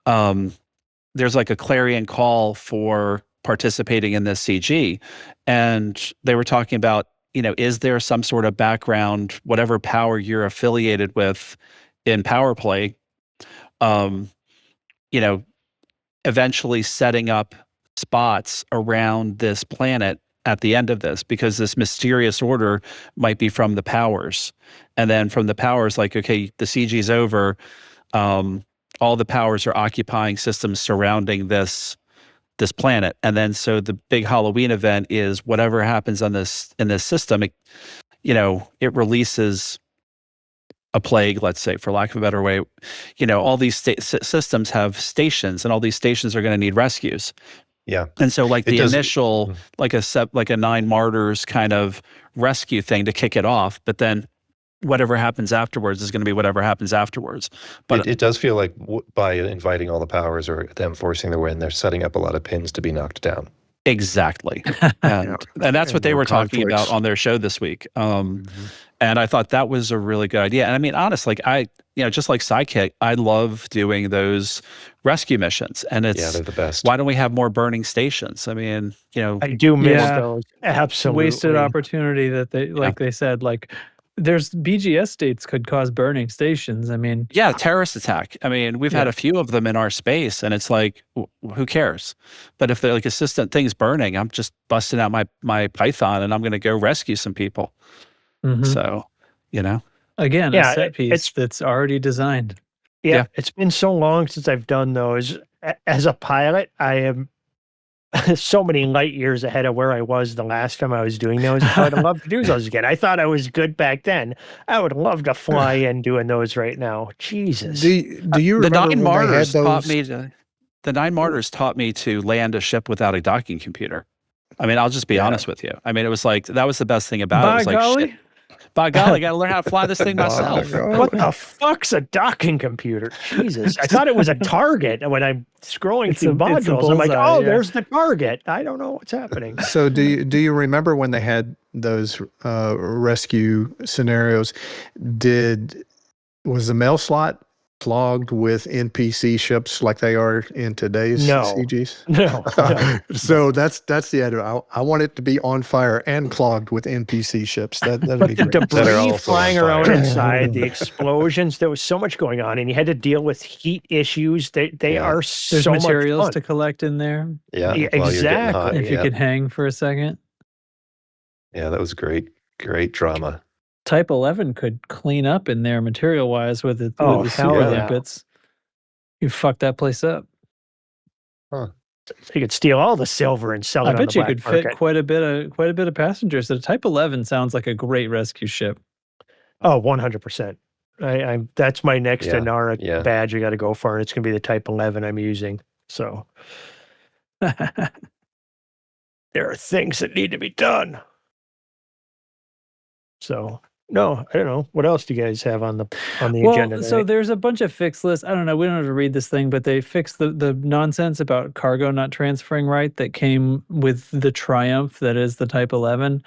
there's like a clarion call for participating in this CG. And they were talking about, is there some sort of background, whatever power you're affiliated with in PowerPlay, eventually setting up spots around this planet at the end of this, because this mysterious order might be from the powers. And then from the powers, like, okay, the CG's over, all the powers are occupying systems surrounding this planet. And then so the big Halloween event is whatever happens in this system, it releases a plague, let's say, for lack of a better way. All these systems have stations, and all these stations are going to need rescues. Yeah. And so like initial, like a 9 Martyrs kind of rescue thing to kick it off, but then whatever happens afterwards is going to be whatever happens afterwards. But it does feel like by inviting all the powers or them forcing their way in, they're setting up a lot of pins to be knocked down. Exactly. And that's what they were talking about on their show this week. And I thought that was a really good idea. And I mean, honestly, just like Sidekick, I love doing those rescue missions. And they're the best. Why don't we have more burning stations? I mean, I do miss those. Absolutely. Wasted opportunity that they said, like, there's BGS states could cause burning stations. I mean, terrorist attack. I mean, we've had a few of them in our space, and it's like, who cares? But if they're like assistant things burning, I'm just busting out my Python and I'm going to go rescue some people. So, again, a set piece that's already designed. Yeah, it's been so long since I've done those. As a pilot, I am so many light years ahead of where I was the last time I was doing those. I would love to do those again. I thought I was good back then. I would love to fly in doing those right now. Jesus. Do you remember the 9 Martyrs those? The 9 Martyrs taught me to land a ship without a docking computer. I mean, I'll just be honest with you. I mean, it was like, that was the best thing about it. It was like, shit. By golly, I got to learn how to fly this thing myself. What the fuck's a docking computer? Jesus. I thought it was a target. And when I'm scrolling through modules, I'm like, there's the target. I don't know what's happening. So do you remember when they had those rescue scenarios? Was the mail slot clogged with NPC ships like they are in today's CGs? No. So that's the edit. I want it to be on fire and clogged with NPC ships. That'd be the great. debris flying around inside, the explosions, there was so much going on, and you had to deal with heat issues. They are so There's much materials fun. to collect in there. Yeah, exactly. If you could hang for a second. Yeah, that was great drama. Type 11 could clean up in there material-wise with the super limpets. You fucked that place up. Huh. You could steal all the silver and sell it. I bet you could fit market. quite a bit of passengers. The Type 11 sounds like a great rescue ship. Oh, 100%. That's my next Inara badge I got to go for, and it's going to be the Type 11 I'm using. So there are things that need to be done. So no, I don't know. What else do you guys have on the agenda today? So there's a bunch of fix lists. I don't know. We don't have to read this thing, but they fixed the nonsense about cargo not transferring right that came with the Triumph that is the Type 11.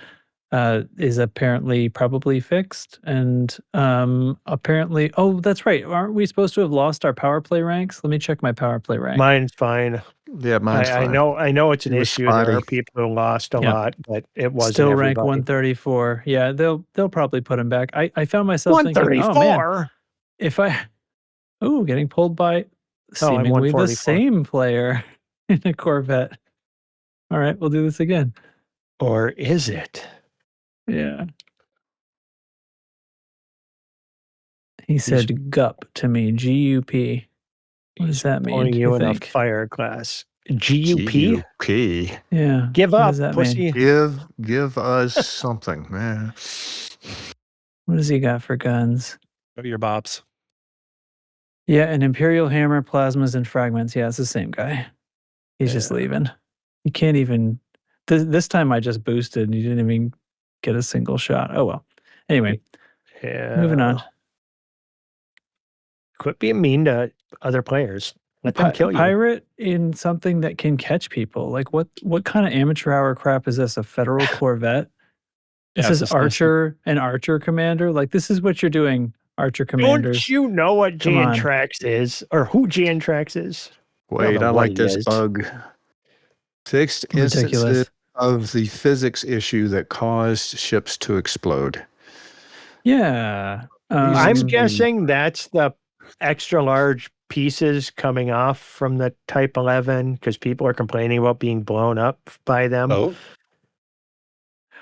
Is apparently probably fixed. And apparently, that's right. Aren't we supposed to have lost our PowerPlay ranks? Let me check my PowerPlay rank. Mine's fine. Yeah, mine's fine. I know it's an issue. There are people who lost a lot, but it wasn't still rank everybody. 134. Yeah, they'll probably put him back. I found myself 134. thinking, oh man, if getting pulled by seemingly the same player in a Corvette. All right, we'll do this again. Or is it? Yeah. He said gup to me, G-U-P. What does that mean? Pulling you in a think? fire class. G-U-P? G-U-P. Yeah. Give what up, does that pussy. mean? Give us something, man. What does he got for guns? Go to your bobs. Yeah, an Imperial hammer, plasmas, and fragments. Yeah, it's the same guy. He's just leaving. You can't even... This time I just boosted and you didn't even get a single shot. Oh, well. Anyway, moving on. Quit being mean to other players. Let them kill you. Pirate in something that can catch people. Like, what kind of amateur hour crap is this? A Federal Corvette? This is Archer, an Archer commander? Like, this is what you're doing, Archer commanders. Don't you know what Jantrax is? Or who Jantrax is? Wait, I like this bug. Fixed instances of the physics issue that caused ships to explode. Yeah. I'm guessing that's the extra large pieces coming off from the Type 11 because people are complaining about being blown up by them. Oh,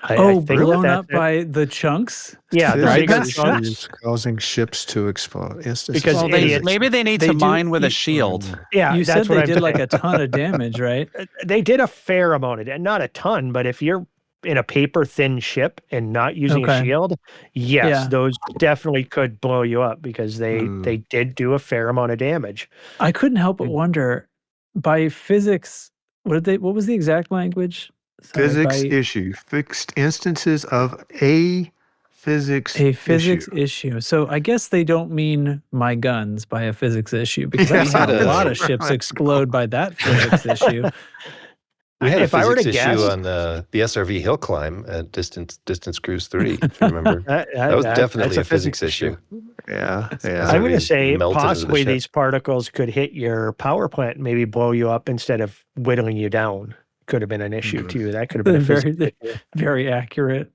I think blown up by the chunks? Yeah, the bigger chunks. Causing ships to explode. Because maybe they need to mine with a shield. Yeah, you that's said they what did like a ton of damage, right? They did a fair amount of it, not a ton, but if you're in a paper thin ship and not using a shield, yes, those definitely could blow you up because they did do a fair amount of damage. I couldn't help but wonder, by physics, what was the exact language? Physics issue. Fixed instances of a physics issue. So I guess they don't mean my guns by a physics issue, because I've seen a lot of ships explode by that physics issue. We had a physics issue on the SRV hill climb at Distance Cruise 3, if you remember. that was definitely a physics issue. Yeah. I'm going to say possibly these particles could hit your power plant and maybe blow you up instead of whittling you down. Could have been an issue too. That could have been very accurate,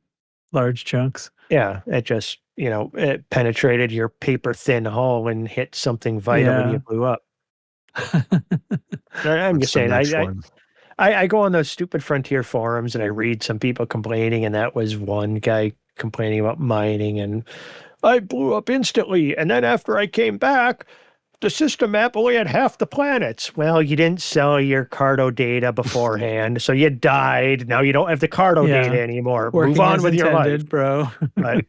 large chunks. Yeah, it just, it penetrated your paper thin hull and hit something vital and you blew up. I'm just saying, I go on those stupid Frontier forums and I read some people complaining, and that was one guy complaining about mining, and I blew up instantly. And then after I came back, the system map only had half the planets. Well, you didn't sell your Cardo data beforehand, so you died. Now you don't have the Cardo data anymore. Move on with your life, bro. But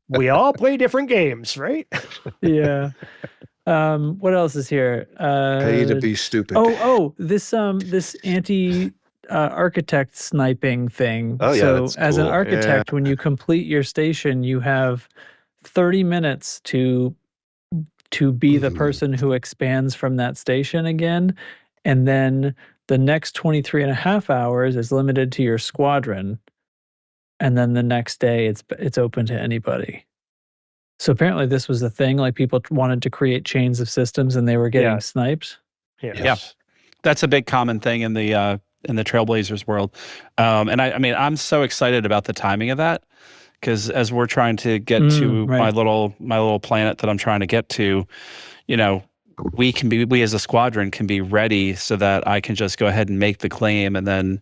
we all play different games, right? Yeah. What else is here? Pay to be stupid. This anti architect sniping thing. Oh, yeah, so that's as an cool. architect, when you complete your station, you have 30 minutes to be the person who expands from that station again. And then the next 23 and a half hours is limited to your squadron. And then the next day it's open to anybody. So apparently this was the thing, like people wanted to create chains of systems and they were getting sniped. Yeah. That's a big common thing in the Trailblazers world. And I mean, I'm so excited about the timing of that, because as we're trying to get to my little planet that I'm trying to get to, we as a squadron can be ready so that I can just go ahead and make the claim and then,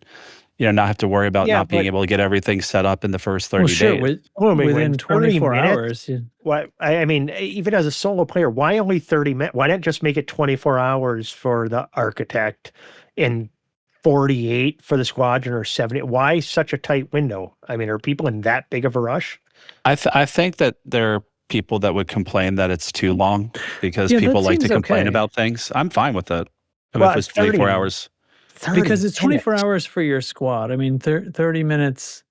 not have to worry about not being able to get everything set up in the first 30 days. Within 24 hours. What I mean, even as a solo player, why only 30 minutes? Why not just make it 24 hours for the architect and 48 for the squadron, or 70? Why such a tight window? I mean, are people in that big of a rush? I think that there are people that would complain that it's too long, because people like to complain about things. I'm fine with it. If it's 24 hours. Because it's 24 hours for your squad. I mean, 30 minutes.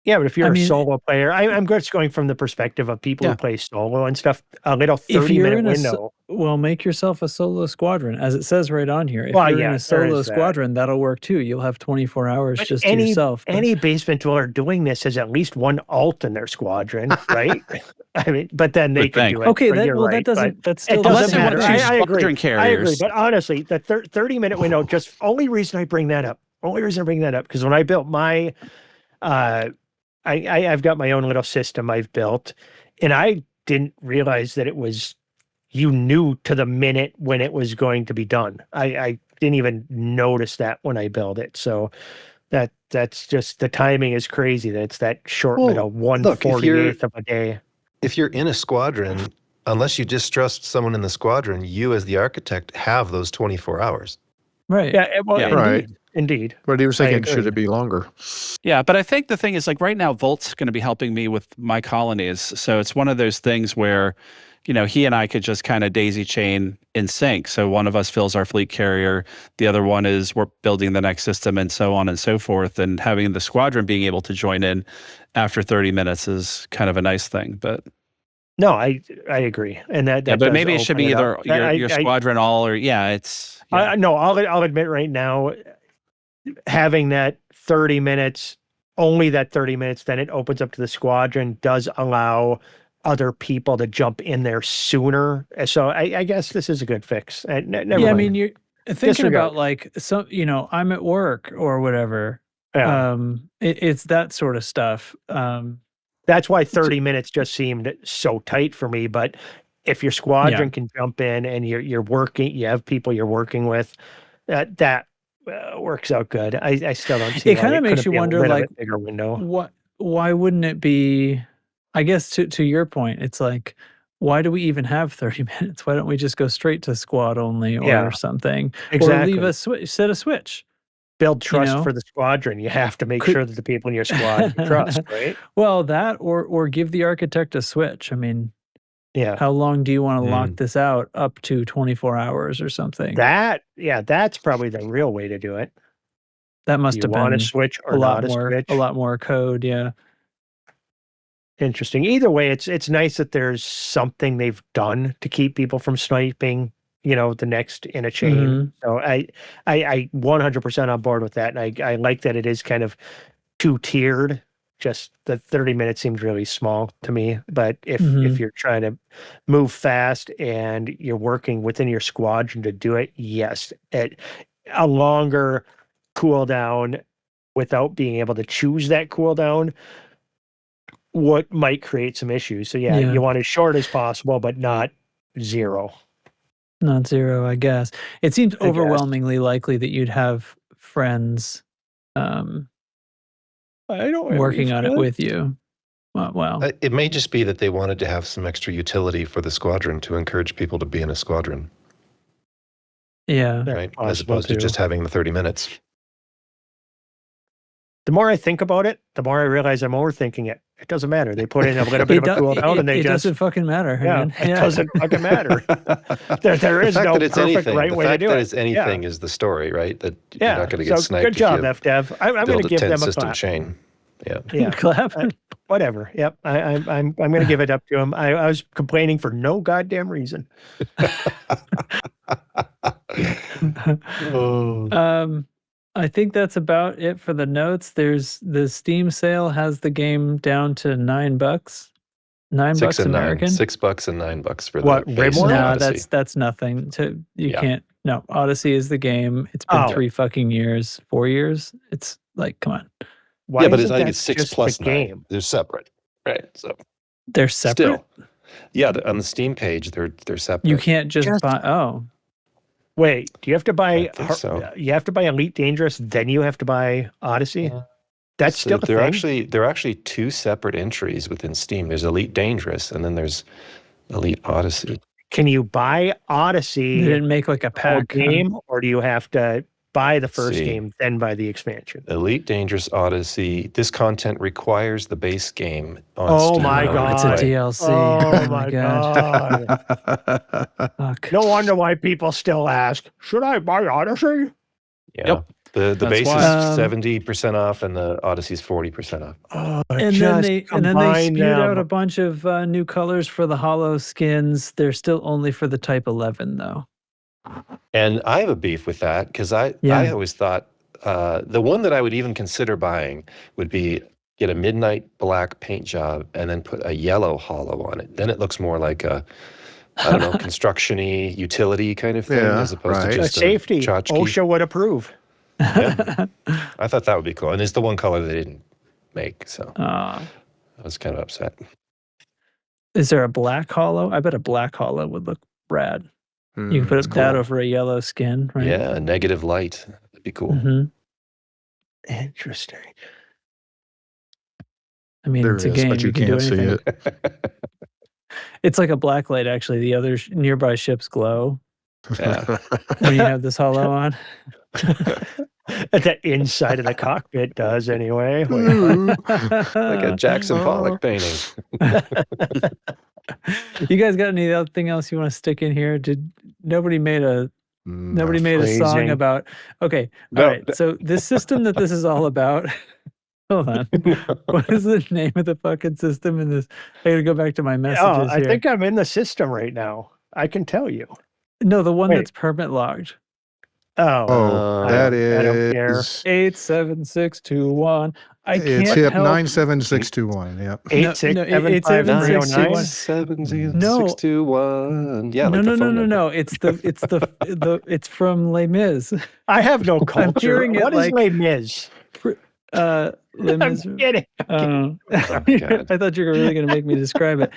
Yeah, but if you're a solo player, I'm just going from the perspective of people who play solo and stuff. A little 30-minute window. Well, make yourself a solo squadron, as it says right on here. If you're in a solo squadron, that'll work too. You'll have 24 hours just to yourself. Any basement dweller doing this has at least one alt in their squadron, right? I mean, but then they can do it. Okay, that still doesn't matter. I agree. But honestly, the 30-minute window, just only reason I bring that up, because when I built my, I've got my own little system I've built, and I didn't realize that it was, you knew to the minute when it was going to be done. I didn't even notice that when I built it. So that's just, the timing is crazy. That it's that short, 1/48th of a day. If you're in a squadron, unless you distrust someone in the squadron, you as the architect have those 24 hours. Right. Yeah, well, Yeah. Right. indeed. But he was thinking, should agree. it be longer? Yeah, but I think the thing is, like, right now, Volt's going to be helping me with my colonies. So it's one of those things where, he and I could just kind of daisy chain in sync. So one of us fills our fleet carrier, the other one is we're building the next system, and so on and so forth. And having the squadron being able to join in after 30 minutes is kind of a nice thing. But No, I agree, and that but does maybe it should open be up. either your squadron all, or it's. Yeah. No, I'll admit right now, having that 30 minutes, only that 30 minutes, then it opens up to the squadron, does allow other people to jump in there sooner. So I guess this is a good fix. Never Yeah, I mind. mean, you're thinking Disregard. about like I'm at work or whatever. Yeah. It's that sort of stuff. That's why 30 minutes just seemed so tight for me. But if your squadron can jump in and you're working, you have people you're working with, that works out good. I still don't see It kind why of makes you couldn't be a wonder, little like, bit bigger window. why wouldn't it be? I guess to your point, it's like, why do we even have 30 minutes? Why don't we just go straight to squad only or something? Exactly. Or leave set a switch. Build trust for the squadron. You have to make sure that the people in your squad you trust, right? Well, that or give the architect a switch. I mean, Yeah. how long do you want to lock this out? Up to 24 hours or something. That's probably the real way to do it. That must have been a switch or a lot not more, a switch. a lot more code. Yeah. Interesting. Either way, it's nice that there's something they've done to keep people from sniping, the next in a chain. So I 100% on board with that. And I like that it is kind of two-tiered. Just the 30 minutes seems really small to me. But if you're trying to move fast and you're working within your squadron to do it, yes, a longer cooldown without being able to choose that cooldown, what might create some issues. So you want as short as possible, but not zero. Not zero, I guess. It seems overwhelmingly likely that you'd have friends I don't working on it with you. Well, it may just be that they wanted to have some extra utility for the squadron to encourage people to be in a squadron. Yeah. Right. As opposed to just having the 30 minutes. The more I think about it, the more I realize I'm overthinking it. It doesn't matter. They put in a little bit of a cooldown, and they it just doesn't fucking matter. It doesn't fucking matter. There is no perfect right way to do it. The fact that it's anything is the story, right? That you're not going to get so sniped. Good job, FDev. I'm going to give them a system clap. chain. Yeah. Clap. Whatever. Yep. I'm going to give it up to him. I was complaining for no goddamn reason. I think that's about it for the notes. There's the Steam sale has the game down to $9. $9 American. $6 and $9 for what, the base Rimworld? No, Odyssey. that's nothing. You can't. No, Odyssey is the game. It's been 3 fucking years, 4 years. It's like, come on. Why but isn't I think that it's 6 just plus the 9. game? They're separate, right? So they're separate. Still, on the Steam page, they're separate. You can't just buy. Oh, wait. Do you have to buy? So. You have to buy Elite Dangerous, then you have to buy Odyssey. That's still a thing. There are actually 2 separate entries within Steam. There's Elite Dangerous, and then there's Elite Odyssey. Can you buy Odyssey? They didn't make like a pack game, or do you have to buy the first game, then buy the expansion? Elite Dangerous Odyssey. This content requires the base game on Steam. Oh my God. It's a DLC. Oh my God. Fuck. No wonder why people still ask, should I buy Odyssey? Yeah. Yep. The base why. is 70% off, and the Odyssey's 40% off. And then they spewed out a bunch of new colors for the Hollow skins. They're still only for the Type 11 though. And I have a beef with that because I always thought the one that I would even consider buying would be get a midnight black paint job and then put a yellow hollow on it. Then it looks more like a, I don't know, construction-y, utility kind of thing as opposed to just safety. A tchotchke. OSHA would approve. Yeah. I thought that would be cool. And it's the one color they didn't make, so I was kind of upset. Is there a black hollow? I bet a black hollow would look rad. You can put that over a yellow skin, right? Yeah, negative light. That'd be cool. Interesting. I mean, it's a game. But you can do can't see anything. it. It's like a black light, actually. The other nearby ships glow Yeah. when you have this holo on. The inside of the cockpit does anyway. Like Like a Jackson Pollock painting. You guys got anything else you want to stick in here? Nobody made a song phrasing. about? Okay, No, all right. So this system that this is all about. Hold on. What is the name of the fucking system in this? I gotta go back to my messages Oh, I here. think I'm in the system right now. I can tell you. No, the one Wait. that's permit logged. Oh, that I don't care. is 87621. I it's can't hip help. 97621. Yep. 8675309. No. 621. Yeah, No, like no, the no, phone no, number. no. It's from Les Mis. I have no culture. hearing it What is like- Les Mis? Les I'm Mis. kidding. God. I thought you were really going to make me describe it.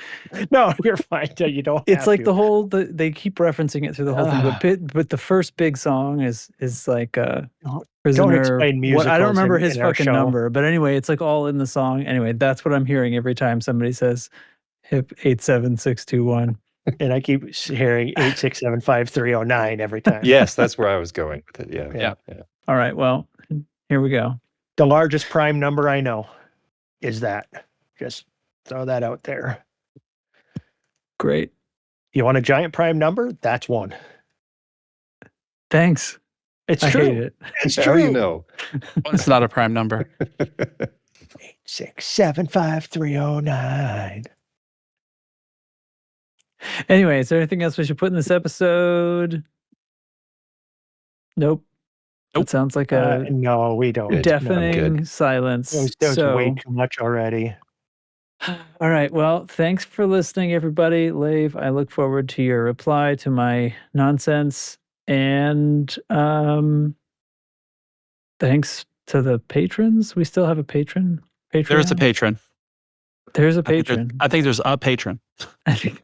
No, you're fine. You don't. It's have like to. the whole. They keep referencing it through the whole thing, but the first big song is like Prisoner. explain What I don't musicals remember in- his in our fucking show. number, but anyway, it's like all in the song. Anyway, that's what I'm hearing every time somebody says hip 87621. And I keep hearing 8675309 every time. Yes, that's where I was going with it. Yeah. Yeah. All right, well, here we go. The largest prime number I know is that. Just throw that out there. Great. You want a giant prime number? That's one. Thanks. It's I true. hate it. It's How true. do you know? It's not a prime number. 8675309. Anyway, is there anything else we should put in this episode? Nope. Nope. It sounds like a No, we don't. Good. deafening good. silence. There's So, way too much already. all right. Well, thanks for listening, everybody. Lave, I look forward to your reply to my nonsense. And thanks to the patrons. We still have a patron. There's a patron. There's a I think patron. I think there's a patron. I think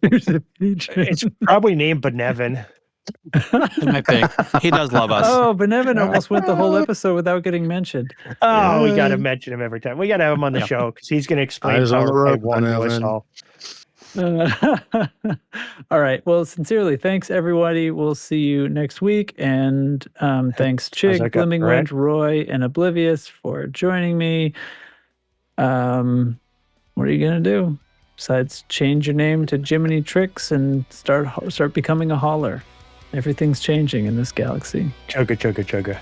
there's a patron. It's probably named Benevin. It might be. He does love us. Oh, Benevin almost went the whole episode without getting mentioned. Oh, we got to mention him every time. We got to have him on the show because he's going to explain Eyes on the PowerPlay rope, 1 to us Benevin. all. All right. Well, sincerely, thanks everybody. We'll see you next week. And thanks Chig, that got Glimming correct? Wind, Roy, and Oblivious for joining me. What are you gonna do besides change your name to Jiminy Tricks and start becoming a hauler? Everything's changing in this galaxy. Chugga, chugga, chugga.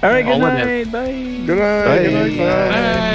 All right. Good All of it. night. Bye. Good night. Bye. Good night. Bye. Bye.